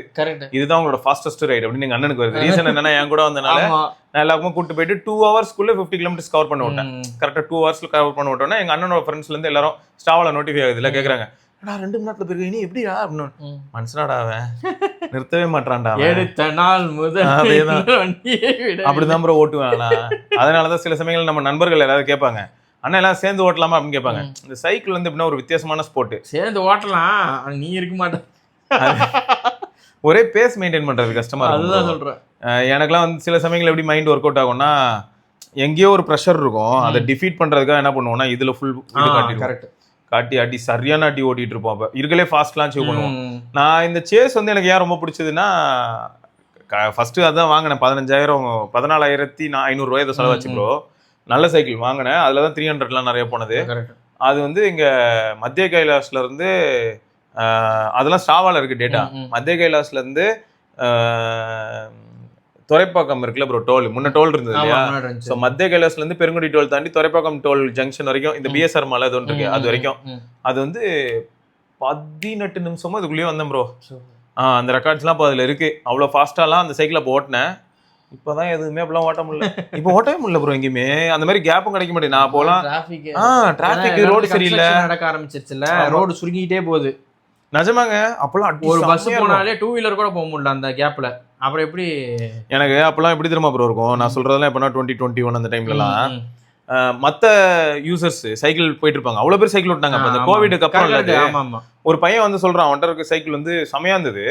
S1: இதுதான் உங்களோட ஃபாஸ்டஸ்ட் ரைடு அப்படின்னு எங்க அண்ணனுக்கு வருது. ரீசன் என்னன்னா என் கூட வந்தனால நான் எல்லாருக்கும் கூட்டு போயிட்டு 2 hours 50 kilometers கவர் பண்ண விட்டேன். கரெக்டா 2 hours கவர் பண்ண விட்டோன்னா எங்க அண்ணனோட ஃப்ரெண்ட்ஸ்ல இருந்து எல்லாரும் ஸ்டாவால நோட்டிஃபை ஆகுது இல்ல, கேக்குறாங்க 2 மணி நேரத்துல போயிருக்கு நீ எப்படிடா அப்படின்னு. மனுஷனாடா அவன் நிறுத்தவே மாட்டான்டா,
S2: எடுத்த நாள் முதல்
S1: அப்படிதான் ப்ரோ ஓட்டுவேன். அதனாலதான் சில சமயங்கள் நம்ம நண்பர்கள் எல்லாரும் கேட்பாங்க அண்ணா எல்லாம் சேர்ந்து ஓட்டலாமா அப்படின்னு கேட்பாங்க. இந்த சைக்கிள் வந்து எப்படின்னா ஒரு வித்தியாசமான ஸ்போர்ட்.
S2: சேர்ந்து ஓட்டலாம், நீ இருக்க மாட்டேன்.
S1: ஒரே பேஸ் மெயின்டைன் பண்றது கஷ்டமா இருக்கும்.
S2: அதுதான் சொல்றேன்.
S1: எனக்குலாம் வந்து சில சமயங்கள் எப்படி மைண்ட் ஒர்க் அவுட் ஆகும்னா எங்கேயோ ஒரு ப்ரெஷர் இருக்கும், அதை டிஃபீட் பண்றதுக்காக என்ன பண்ணுவோம்னா இதுல ஃபுல் காட்டி அடி சரியான அடி ஓட்டிட்டு இருப்போம். அப்ப இருக்கலே ஃபாஸ்ட்லாம் அச்சீவ் பண்ணுவோம். நான் இந்த சேஸ் வந்து எனக்கு ஏன் ரொம்ப பிடிச்சதுன்னா ஃபர்ஸ்ட் அதான் வாங்கினேன் 14,500 ரூபாய் செலவாச்சு ப்ரோ. நல்ல சைக்கிள் வாங்கினேன். அதுல தான் 300லாம் நிறைய போனது. அது வந்து இங்க மத்திய கைலாஷ்ல இருந்து அதெல்லாம் ஸ்டாவால இருக்கு டேட்டா. மத்திய கைலாஷ்ல இருந்து துறைப்பாக்கம் இருக்குல்ல ப்ரோ, டோல் முன்ன டோல் இருந்தது இல்லையா. ஸோ மத்திய கைலாஸ்ல இருந்து பெருங்குடி டோல் தாண்டி துறைப்பாக்கம் டோல் ஜங்ஷன் வரைக்கும் இந்த பிஎஸ்ஆர் மலை அது ஒன்று இருக்கு, அது வரைக்கும் அது வந்து 18 நிமிஷமும் அதுக்குள்ளேயே வந்தேன் ப்ரோ. அந்த ரெக்கார்ட்ஸ்லாம் இப்போ அதில் இருக்கு. அவ்வளோ ஃபாஸ்ட்டாலாம் அந்த சைக்கிளை இப்போ ஓட்டினேன். இப்போதான் எதுவுமே அப்படிலாம் ஓட்ட முடியல. இப்போ ஓட்டவே முடியல ப்ரோ எங்கேயுமே. அந்த மாதிரி கேப்பும் கிடைக்க மாட்டேன். நான் போலாம் டிராஃபிக் ரோடு சரியில்லை,
S2: நடக்க ஆரம்பிச்சிருச்சுல, ரோடு சுருங்கிட்டே போகுது.
S1: நிஜமாங்க அப்பெல்லாம்
S2: ஒரு பஸ் போனாலே 2 வீலர் கூட போக முடியல அந்த கேப்ல. அப்புறம் எப்படி
S1: எனக்கு அப்பெல்லாம் எப்படி தெரியுமா ப்ரோ இருக்கும், நான் சொல்றதெல்லாம் எப்படின்னா 2021 அந்த டைம்லலாம் மற்ற யூசர்ஸ் சைக்கிள் போயிட்டு இருப்பாங்க. அவ்வளோ பேர் சைக்கிள் ஓட்டினாங்க. அப்போ அந்த கோவிடுக்கு அப்புறம் ஒரு பையன் வந்து சொல்றான் அவன்கிட்ட இருக்க சைக்கிள் வந்து செமையா இருந்தது,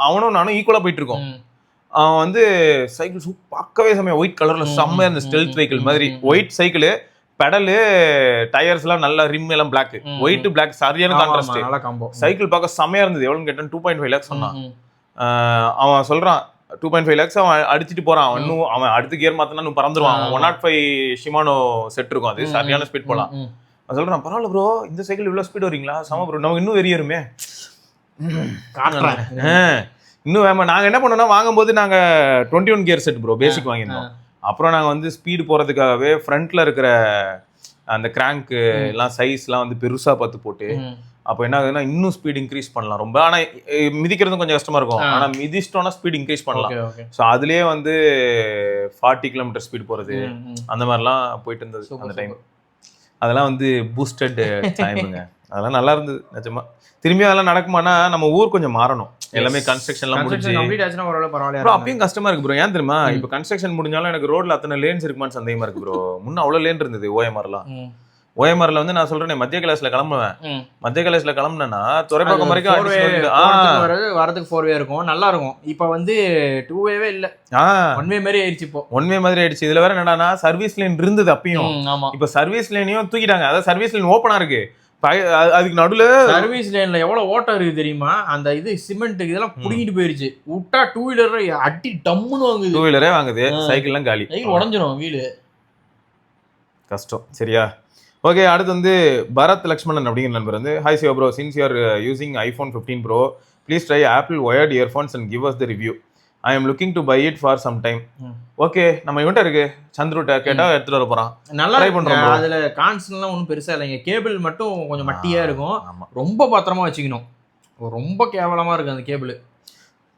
S1: அவனும் நானும் ஈக்குவலா போயிட்டு இருக்கோம். அவன் வந்து சைக்கிள் பார்க்கவே செமையா ஒயிட் கலர்ல செம்மையா இருந்த ஸ்டெல்த் வெஹிக்கிள் மாதிரி ஒயிட் சைக்கிள், பெடலு டயர்ஸ் எல்லாம் நல்ல ரிம் எல்லாம் பிளாக், ஒயிட் பிளாக் சரியான கான்ட்ராஸ்ட். சைக்கிள் பார்க்க செமையா இருந்தது. எவ்வளவுன்னு கேட்டேன் 2.5 lakhs சொன்னான். அவன் சொல்றான் 2.5 lakhs அவன் அடிச்சுட்டு போறான். இன்னும் அவன் அடுத்த கியர் மாத்தினா இன்னும் பறந்துருவான். 105 ஷிமானோ செட் இருக்கும், அது சரியான ஸ்பீட் போலாம். அவன் சொல்றான் பரவாயில்ல ப்ரோ இந்த சைக்கிள் இவ்வளவு ஸ்பீட் வரீங்களா, சம ப்ரோ நமக்கு இன்னும் வெறியருமே இன்னும் வேமா. நாங்க என்ன பண்ணோம்னா வாங்கும்போது நாங்க 21 கியர் செட் ப்ரோ பேசிக் வாங்கியிருந்தோம். அப்புறம் நாங்கள் வந்து ஸ்பீடு போகிறதுக்காகவே ஃப்ரண்ட்டில் இருக்கிற அந்த கிராங்க்கு எல்லாம் சைஸ்லாம் வந்து பெருசாக பார்த்து போட்டு அப்போ என்ன ஆகுதுன்னா இன்னும் ஸ்பீட் இன்க்ரீஸ் பண்ணலாம் ரொம்ப. ஆனால் மிதிக்கிறதும் கொஞ்சம் கஷ்டமாக இருக்கும், ஆனால் மிதிச்சிட்டோன்னா ஸ்பீட் இன்க்ரீஸ் பண்ணலாம். ஸோ அதுலேயே வந்து 40 kilometer ஸ்பீட் போகிறது அந்த மாதிரிலாம் போயிட்டு இருந்தது அந்த டைம். அதெல்லாம் வந்து பூஸ்டட் டைமுங்க. அதெல்லாம் நல்லா இருந்தது நிஜமா. திரும்பி அதெல்லாம் நடக்குமானா நம்ம ஊர் கொஞ்சம் மாறணும். எல்லாமே கன்ஸ்ட்ரக்ஷன்லாம் முடிஞ்சு அப்பயும் கஷ்டமா இருக்கு ப்ரோ. ஏன் தெரியுமா, இப்போ கன்ஸ்ட்ரக்ஷன் முடிஞ்சாலும் எனக்கு ரோட்ல அத்தனை லேன்ஸ் இருக்குமான்னு சந்தேகமா இருக்கு ப்ரோ. முன்ன அவ்வளோ லேன் இருந்தது ஓஎம்ஆர்லாம். ஓஎம்ஆர்ல வந்து நான் சொல்றேன் மத்திய கைலாஸ்ல கிளம்புவேன். மத்திய கைலாஸ்ல கிளம்புனா துறைப்பாக்கம் வரைக்கும்
S2: வரதுக்கு 4 வே இருக்கும், நல்லா இருக்கும். இப்போ வந்து 2 வேவே இல்ல, 1 வே மாதிரி ஆயிடுச்சு. இப்போ
S1: 1 வே மாதிரி ஆயிடுச்சு. இதுல வேற என்னன்னா சர்வீஸ் லைன் இருந்தது அப்பயும், இப்போ சர்வீஸ் லைனையும் தூக்கிட்டாங்க. அதாவது சர்வீஸ் லைன் ஓப்பனா இருக்கு, அதுக்கு நடுவுல
S2: சர்வீஸ் லைன்ல எவ்வளவு ஓட்டம் இருக்கு தெரியுமா. அந்த இது சிமெண்ட் இதெல்லாம் புடிங்கிட்டு போயிருச்சு. விட்டா 2 வீலர் அடி டம்முன்னு வாங்குது. 2 வீலரே வாங்குது, சைக்கிள்லாம் காலி, உடஞ்சிரும் வீலு. கஷ்டம். சரியா, ஓகே. அடுத்து வந்து பரத் லக்ஷ்மணன் அப்படிங்கிற நண்பர் வந்து hi Siva bro, since you are using iPhone 15 Pro please try Apple wired earphones and give us the review. I am looking to buy it for some time. Okay, நம்ம இவன்ட்ட இருக்கு சந்துருட்ட கேட்டா எடுத்துட்டு வர போறான். நல்லா ட்ரை பண்றோம். அதுல கான்ஸ்லாம் ஒன்றும் பெருசா இல்லைங்க, கேபிள் மட்டும் கொஞ்சம் மட்டியா இருக்கும், ரொம்ப பத்திரமா வச்சுக்கணும். ரொம்ப கேவலமா இருக்கு அந்த கேபிள்.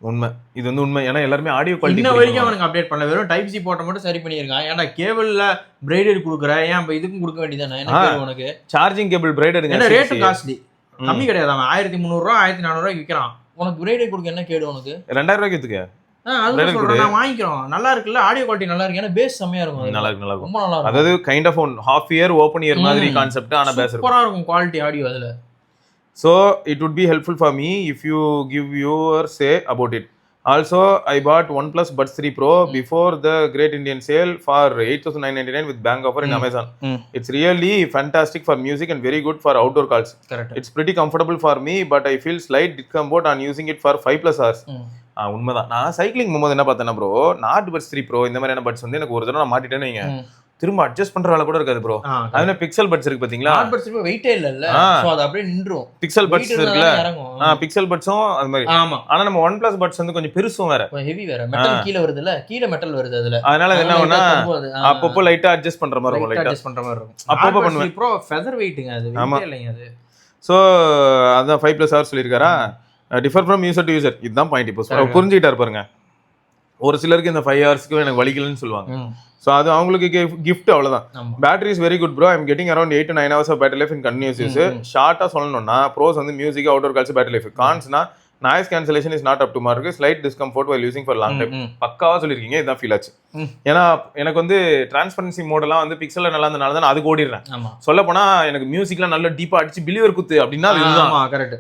S1: உண்மை, இது வந்து உண்மை. ஏன்னா எல்லாருமே ஆடியோ குவாலிட்டி
S2: இன்ன வரைக்கும் அவனுக்கு அப்டேட் பண்ணல, வெறும் டைப் சி போட்ட மட்டும் சரி பண்ணியிருக்கான். ஏன்னா கேபிள்ல பிரைடட் கொடுக்குற, ஏன் இப்போ இதுக்கும் கொடுக்க வேண்டியதானே? என்ன உனக்கு சார்ஜிங் கேபிள் பிரைடட் என்ன ரேட்டு காஸ்ட்லி, கம்மி கிடையாது. அவன் 1300 ரூபா 1400 ரூபாய்க்கு விற்கிறான். உனக்கு பிரைடட் கொடுக்க என்ன கேடு? உனக்கு
S1: 2000 ரூபாய்க்கு வித்துக்க
S2: அது சொல்றேன், நான் வாங்கிக்கிறோம். நல்லா இருக்குல்ல, ஆடியோ குவாலிட்டி நல்லா இருக்கு. ஏன்னா பேஸ் செமையா இருக்கும்.
S1: நல்லா இருக்கு, நல்லா இருக்கும்.
S2: ரொம்ப நல்லா இருக்கும்.
S1: அதாவது kind of half year open ear மாதிரி கான்செப்ட். ஆனா பேஸ்
S2: சூப்பரா இருக்கும் குவாலிட்டி ஆடியோ அதுல.
S1: So it would be helpful for me if you give your say about it. Also, I bought OnePlus Buds 3 Pro before the Great Indian Sale for 8,999 with bank offer in Amazon. It's really fantastic for music and very good for outdoor calls.
S2: Correct.
S1: It's pretty comfortable for me, but I feel slight discomfort on using it for 5+ hours. உண்மைதான். நான் சைக்கிளிங் போகும்போது என்ன பார்த்தேன்னா ப்ரோ, நாட் பட்ஸ் 3 ப்ரோ இந்த மாதிரியான பட்ஸ் வந்து எனக்கு ஒரு தடவை நான் மாட்டிட்டேன்னு வைங்க, திரும்ப அட்ஜஸ்ட் பண்ற வேலை கூட இருக்காது ப்ரோ. அதுல பிக்சல் பட்ஸ் இருக்கு பாத்தீங்களா,
S2: நாட் பட்ஸ் இப்போ வெயிட்டே இல்லல்ல, சோ அது அப்படியே நின்றும்.
S1: பிக்சல் பட்ஸ் இருக்குல, பிக்சல் பட்ஸும் அது மாதிரி.
S2: ஆமா.
S1: ஆனா நம்ம OnePlus பட்ஸ் வந்து கொஞ்சம் பெருசும் வேற,
S2: கொஞ்சம் ஹெவி வேற, மெட்டல் கீழ வருதுல, கீழ மெட்டல் வருது அதுல.
S1: அதனால என்ன ஆகும்னா அப்பப்போ லைட்டா அட்ஜஸ்ட் பண்ற மாதிரி இருக்கும், லைட்டா
S2: அட்ஜஸ்ட் பண்ற மாதிரி இருக்கும்.
S1: அப்பப்போ பண்ணுவேன்.
S2: ப்ரோ ஃபெதர் வெயிட்ங்க, அது வெயிட்டே இல்லைங்க அது.
S1: சோ அதான் 5+ hours சொல்லிருக்காரா. Differ from user to user, இதுதான் பாயிண்ட். இப்போ புரிஞ்சுக்கிட்டாரு பாருங்க. ஒரு சிலருக்கு இந்த 5 ஹவர்ஸ்க்கு எனக்கு வலிக்கலன்னு சொல்லுவாங்க. ஸோ அது அவங்களுக்கு கிஃப்ட், அவ்வளோதான். Battery is very good bro. I'm getting around 8 to 9 hours of battery life in continuous use. ஷார்ட்டாக சொல்லணும்னா ப்ரோஸ் வந்து music, outdoor calls, battery life. கான்ஸ்னா noise cancellation is not up to mark, slight discomfort while using for long time. பக்காவா சொல்லியிருக்கீங்க, இதுதான் ஃபீல் ஆச்சு. ஏன்னா எனக்கு வந்து டிரான்ஸ்பரன்சி மோடெல்லாம் வந்து பிக்சல்ல நல்லா இருந்தனால தான் அதுக்கு ஓடிடுறேன். சொல்ல போனா எனக்கு மியூசிக்லாம் நல்லா டீப்பா அடிச்சு பிலிவர் குத்து அப்படின்னா இதுதான்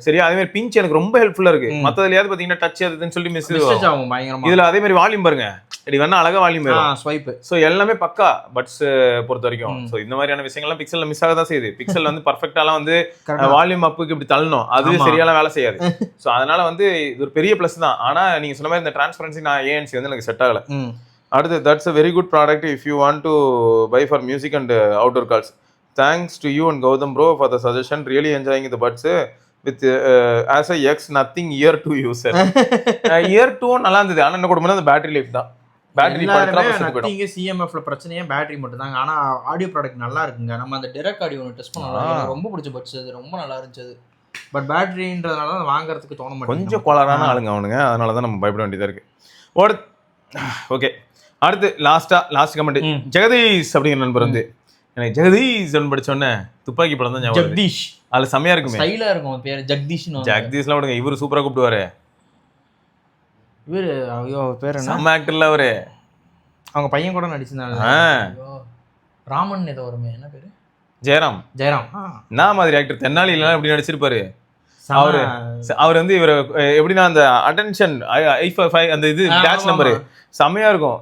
S1: சரி. அதே மாதிரி பிஞ்ச் எனக்கு ரொம்ப ஹெல்ப்ஃபுல்லா இருக்கு. மத்ததுலயாவது பாத்தீங்கன்னா டச் அதுன்னு சொல்லி மிஸ் ஆகும் பயங்கரமா. இதுல அதே மாதிரி வால்யூம் பாருங்க, இப்படி வேணா அழகா வால்யூம் வரும், ஸ்வைப். சோ எல்லாமே பக்கா பட்ஸ் பொறுத்த வரைக்கும். சோ இந்த மாதிரியான விஷயங்கள்லாம் பிக்சல்ல மிஸ் ஆக தான் செய்யுது. பிக்சல் வந்து பர்ஃபெக்டாலாம் வந்து வால்யூம் அப்புக்கு இப்படி தள்ளணும், அதுவே சரியான வேலை செய்யாது. சோ அதனால வந்து இது ஒரு பெரிய பிளஸ் தான். ஆனா நீங்க சொன்ன மாதிரி இந்த டிரான்ஸ்பரன்சி நான் ஏஎன்சி வந்து எனக்கு செட் ஆகல. அடுத்து, that's a very good product if you want to buy for music and outdoor calls. Thanks to you and Gautam bro for the suggestion. Really enjoying the buds with as a ex nothing year 2 user. year 2 நல்லா இருந்தது. ஆனா என்ன கொடுமனா அந்த பேட்டரி லைஃப் தான். பேட்டரி நத்திங்க சிஎம்எஃப்ல பிரச்சனையே பேட்டரி மட்டும் தாங்க. ஆனா ஆடியோ ப்ராடக்ட் நல்லா இருக்குங்க. நம்ம அந்த டைரக்ட் ஆடியோ ஒன்று டெஸ்ட் பண்ணலாம், எனக்கு ரொம்ப பிடிச்ச பட்ஸ், அது ரொம்ப நல்லா இருந்துச்சு. பட் பேட்டரின்றதுனால தான் வாங்குறதுக்கு தோண மாட்டேங்குது. கொஞ்சம் கோளாறான ஆளுங்க அவனுங்க, அதனால தான் நம்ம பயப்பட வேண்டியதா இருக்கு. ஓகே, அடுத்து லாஸ்ட் கமெண்ட். ஜெகதீஷ் அப்படிங்கிற நண்பர் வந்து எனக்கு ஜெகதீஷ் படிச்சோன்னே துப்பாக்கி படம் தான். ஜெகதீஷ் அதுல செமையா இருக்குமே, ஸ்டைலா இருக்கும் பேர் ஜெகதீஷ். ஜெகதீஷ்லாம் விடுங்க, இவரு சூப்பரா கூப்பிடுவாரு. இவரு ஐயோ பேர் என்ன, செம்ம ஆக்டர்ல அவரு. அவங்க பையன் கூட நடிச்சிருந்தாங்க, ராமன் ஏதோ வருமே, என்ன பேரு, ஜெயராம். என்ன மாதிரி ஆக்டர், தென்னாலி இல்லைன்னா எப்படி நடிச்சிருப்பாரு அவர் வந்து. இவர் எப்படின்னா அந்த அட்டென்ஷன் அந்த இது பேட்ச் நம்பர் செம்மையா இருக்கும்.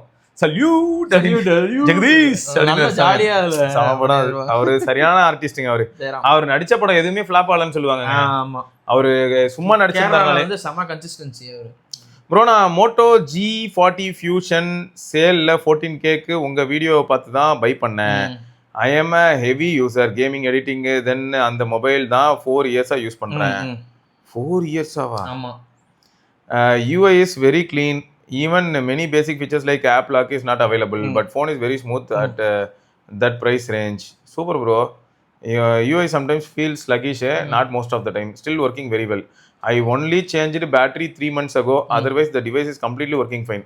S1: ஜெகதீஷ் அவரு சரியான ஆர்டிஸ்டுங்க. அவர் நடிச்ச படம் எதுவுமே ஃபிளாப் ஆகலன்னு சொல்லுவாங்க. அவரு சும்மா நடிச்சிருந்தாங்க, செம கன்சிஸ்டன்சி அவரு. ப்ரோ, நான் மோட்டோ G40 ஃபியூஷன் சேல்ல 14K உங்க வீடியோவை பார்த்து தான் பை பண்ணேன். I am a heavy user, gaming, editing, then அந்த மொபைல் தான் 4 இயர்ஸா யூஸ் பண்றேன். 4 இயர்ஸாவா? ஆமா. UI is very clean. Even many basic features like app lock is not available, but phone is very smooth at that price range. Super bro. UI sometimes feels sluggish, not most of the time. Still working very well. I only changed battery 3 months ago. Otherwise the device is completely working fine.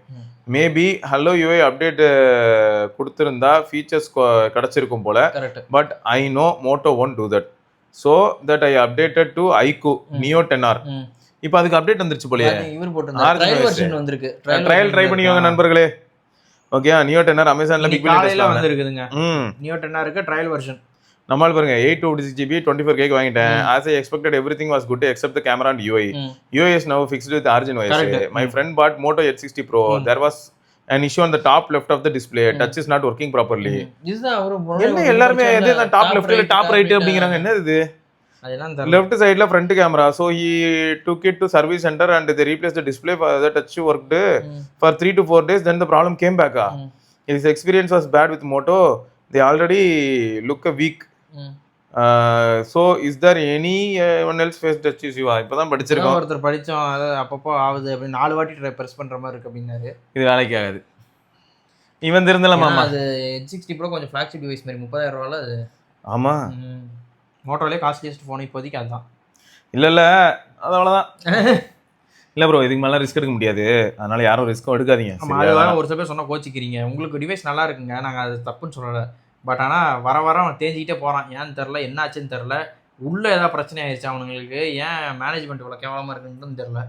S1: Maybe hello UI update கொடுத்திருந்தா features கிடைச்சிருக்கும் போல. But I know Moto won't do that. So that I updated to iQOO Neo 10R. இப்போ அதுக்கு அப்டேட் வந்துருச்சு போலயே. இவர் போட்டுருந்தாரு, ட்ரையல் வெர்ஷன் வந்திருக்கு. ட்ரையல் ட்ரை பண்ணிக்கோங்க நண்பர்களே. ஓகே, Neo 10R அமேசான்ல பிக் பில்லியன் டெஸ்ட்ல வந்திருக்குதுங்க. Neo 10R க்கு ட்ரையல் வெர்ஷன். நம்மால் பாருங்க 826GB 24K வாங்கிட்டேன். As I expected everything was good except the camera and UI. UI is now fixed with Arjun OS. My friend bought Moto H60 Pro. There was an issue on the top left of the display. Touch is not working properly. இதுதான் அவரு என்ன எல்லாரும் எது டாப் லெஃப்ட் இல்ல டாப் ரைட் அப்படிங்கறாங்க. என்ன இது? Left side la front camera, so he took it to service center and they replaced the display for the touch worked for 3 to 4 days, then the problem came back. His experience was bad with Moto. They already look a weak. So is there any one else face touch issue? இப்பதான் படிச்சிருக்கோம், ஒருத்தர் படிச்சோம், அது அப்பப்போ ஆகுது அப்படி 4 வாட்டி ட்ரை பிரஸ் பண்ற மாதிரி இருக்கு அப்படினாரு. இது வேலைக்கு ஆகாது. இவன் தெரிந்தல மாமா, அது H60 Pro கொஞ்சம் ஃபிளாக்ஷிப் டிவைஸ் மாதிரி 30000 ரூபாயில அது. ஆமா, மோட்டோலே காஸ்ட்லியஸ்ட் ஃபோன் இப்போதைக்கு அதுதான். இல்லை அது அவ்வளோதான். இல்லை ப்ரோ, இதுக்கு மேலே ரிஸ்க் எடுக்க முடியாது, அதனால யாரும் ரிஸ்க்கும் எடுக்காதீங்க. அது ஒரு சில பேர் சொன்னால் கோச்சிக்கிறீங்க. உங்களுக்கு டிவைஸ் நல்லா இருக்குங்க, நாங்கள் அது தப்புன்னு சொல்லலை. பட் ஆனால் வர அவன் தேஞ்சிக்கிட்டே போகிறான். ஏன்னு தெரில, என்ன ஆச்சுன்னு தெரில. உள்ளே ஏதாவது பிரச்சனை ஆயிடுச்சு அவனுங்களுக்கு, ஏன் மேனேஜ்மெண்ட் இவ்வளோ கேவலமாக இருக்குன்னு தெரில.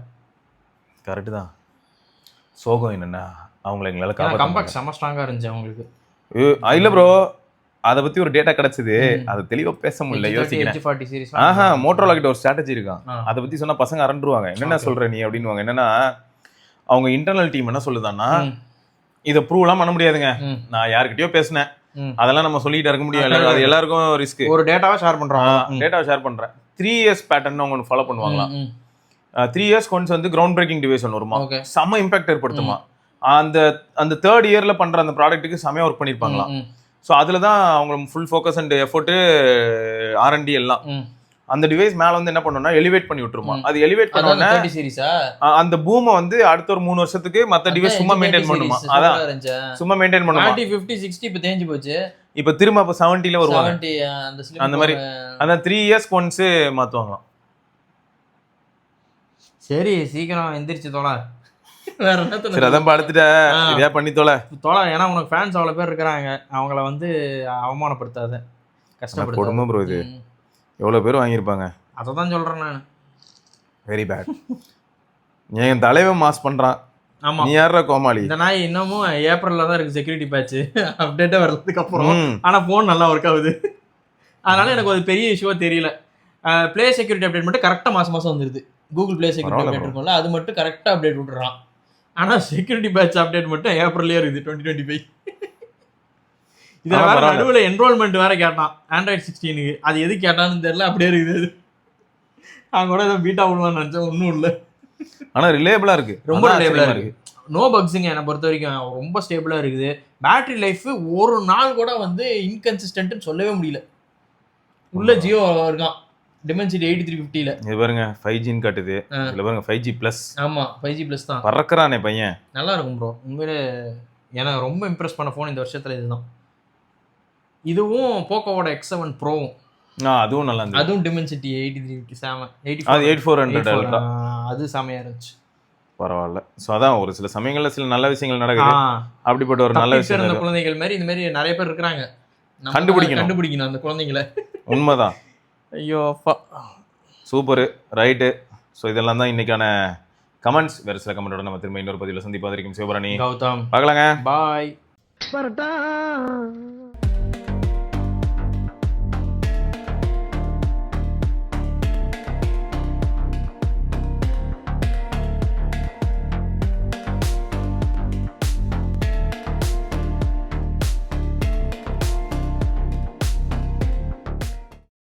S1: கரெக்டு தான். சோகம் என்னன்னா அவங்கள எங்களால காப்பாற்ற
S2: கம்பேக் செம ஸ்ட்ராங்கா இருந்துச்சு அவங்களுக்கு.
S1: இல்ல ப்ரோ, அதை பத்தி ஒரு டேட்டா கிடைச்சது, அதை தெளிவா பேச முடியல, யோசிக்கிறேன். ஆஹா, மோட்டோரோலா கிட்ட ஒரு ஸ்ட்ராட்டஜி இருக்கான், அதை பத்தி சொன்னா பசங்க அரண்டுருவாங்க. என்னென்ன சொல்ற நீ அப்படின்னுவாங்க. என்னன்னா அவங்க இன்டர்னல் டீம் என்ன சொல்லுதான்னா, இதை ப்ரூவ் எல்லாம் பண்ண முடியாதுங்க, நான் யாருக்கிட்டயோ பேசினேன், அதெல்லாம் நம்ம சொல்லிட்டு இருக்க முடியாது, அது எல்லாருக்கும் ரிஸ்க்.
S2: ஒரு டேட்டாவை ஷேர் பண்றோம்,
S1: டேட்டாவை ஷேர் பண்றேன். 3 years பேட்டர்ன் அவங்க ஃபாலோ பண்ணுவாங்களாம். 3 years ஒன்ஸ் வந்து கிரவுண்ட் பிரேக்கிங் டிவைஸ் ஒன்று வருமா, செம்ம இம்பாக்ட் ஏற்படுத்துமா. அந்த 3rd yearல பண்ற அந்த ப்ராடக்ட்டுக்கு செமையா ஒர்க் பண்ணிருப்பாங்களாம். ஸோ அதில் தான் அவங்க full focus and effort R&D எல்லாம். அந்த டிவைஸ் மேல வந்து என்ன பண்ணணும்னா எலிவேட் பண்ணி விட்டுருமா. அது எலிவேட் பண்ணோன்னா அந்த பூமை வந்து அடுத்த ஒரு 3 வருஷத்துக்கு மத்த டிவைஸ் சும்மா மெயின்டைன் பண்ணுமா. அதான் சும்மா மெயின்டைன் பண்ணுமா.
S2: 50 60 இப்போ தேஞ்சு போச்சு,
S1: இப்போ திரும்ப அப்போ 70ல வருவாங்க. அந்த மாதிரி அதான் 3 years ஒன்ஸ் மாத்துவாங்களாம்.
S2: சரி சீக்கிரம் எந்திரிச்சு தோழா, வேற என்ன
S1: சரி அதான் படுத்துட்ட இதே பண்ணி தோழா.
S2: ஏன்னா உனக்கு ஃபேன்ஸ் அவ்வளோ பேர் இருக்கிறாங்க, அவங்கள வந்து அவமானப்படுத்தாத, கஷ்டப்படுத்த.
S1: கொடுமை ப்ரோ, இது எவ்வளோ பேர் வாங்கியிருப்பாங்க.
S2: அதை தான் சொல்கிறேன் நான்.
S1: Very bad. என் தலைவன் மாஸ் பண்ணுறான். ஆமாம், நீ யாரா கோமாளி.
S2: இந்த நாய் இன்னமும் ஏப்ரலில் தான் இருக்குது செக்யூரிட்டி பேட்ச் அப்டேட்டாக வர்றதுக்கு அப்புறம். ஆனால் ஃபோன் நல்லா ஒர்க் ஆகுது, அதனால எனக்கு ஒரு பெரிய இஷ்யூவாக தெரியல. ப்ளே செக்யூரிட்டி அப்டேட் மட்டும் கரெக்டாக மாதம் மாதம் வந்துடுது. கூகுள் ப்ளே செக்யூரிட்டி அப்டேட் இருக்கும்ல, அது மட்டும் கரெக்டாக அப்டேட் விட்டுறான். ஆனால் செக்யூரிட்டி பேட்ச் அப்டேட் மட்டும் ஏப்ரல்லே இருக்குது 2025. இதில் வேற நடுவில் என்ரோல்மெண்ட் வேற கேட்டான் ஆண்ட்ராய்டு 16க்கு, அது எது கேட்டான்னு தெரியல, அப்படியே இருக்குது. நான் கூட ஏதோ பீட்டா விடுவான்னு நினச்சேன், ஒன்றும் இல்லை.
S1: ஆனால் ரிலேபிளாக இருக்கு,
S2: ரொம்ப ரிலேபிளாக இருக்கு. நோ பக்ஸுங்க என்னை பொறுத்த வரைக்கும், ரொம்ப ஸ்டேபிளாக இருக்குது. பேட்டரி லைஃப் ஒரு நாள் கூட வந்து இன்கன்சிஸ்டன்ட்னு சொல்லவே முடியல. உள்ள ஜியோ இருக்கான் Dimensity 8350ல. இது
S1: பாருங்க 5Gன்னு காட்டுது, இதுல பாருங்க 5G+.
S2: ஆமா 5G+ தான்.
S1: பறக்கறானே பையன்.
S2: நல்லா இருக்கும் ப்ரோ, உண்மையிலே எனக்கு ரொம்ப இம்ப்ரெஸ் பண்ண ஃபோன் இந்த வருஷத்துல இதுதான். இதுவும் போக்கோவோட X7 ப்ரோவும்
S1: அதுவும் நல்லா இருந்துச்சு.
S2: அதுவும் Dimensity 8350
S1: அது 8400 அல்ட்ரா,
S2: அது செமையா இருந்துச்சு.
S1: பரவாயில்ல. ஸோ அதான் ஒரு சில சமயங்கள்ல சில நல்ல விஷயங்கள் நடக்குது. அப்படிப்பட்ட ஒரு நல்ல விஷயம்
S2: இந்த குழந்தைகள் மாதிரி இந்த மாதிரி நிறைய பேர் இருக்கிறாங்க, கண்டுபிடிக்கணும் அந்த குழந்தைங்களை.
S1: உண்மைதான்.
S2: ஐயோ அப்பா,
S1: சூப்பரு, ரைட்டு. ஸோ இதெல்லாம் தான் இன்னைக்கான கமெண்ட்ஸ். வேறு சில கமெண்டோட நம்ம திரும்ப இன்னொரு பதிவில் சந்திப்பதற்கும் சிவபரணி
S2: கௌதம்
S1: பார்க்கலாங்க.
S2: பாய்.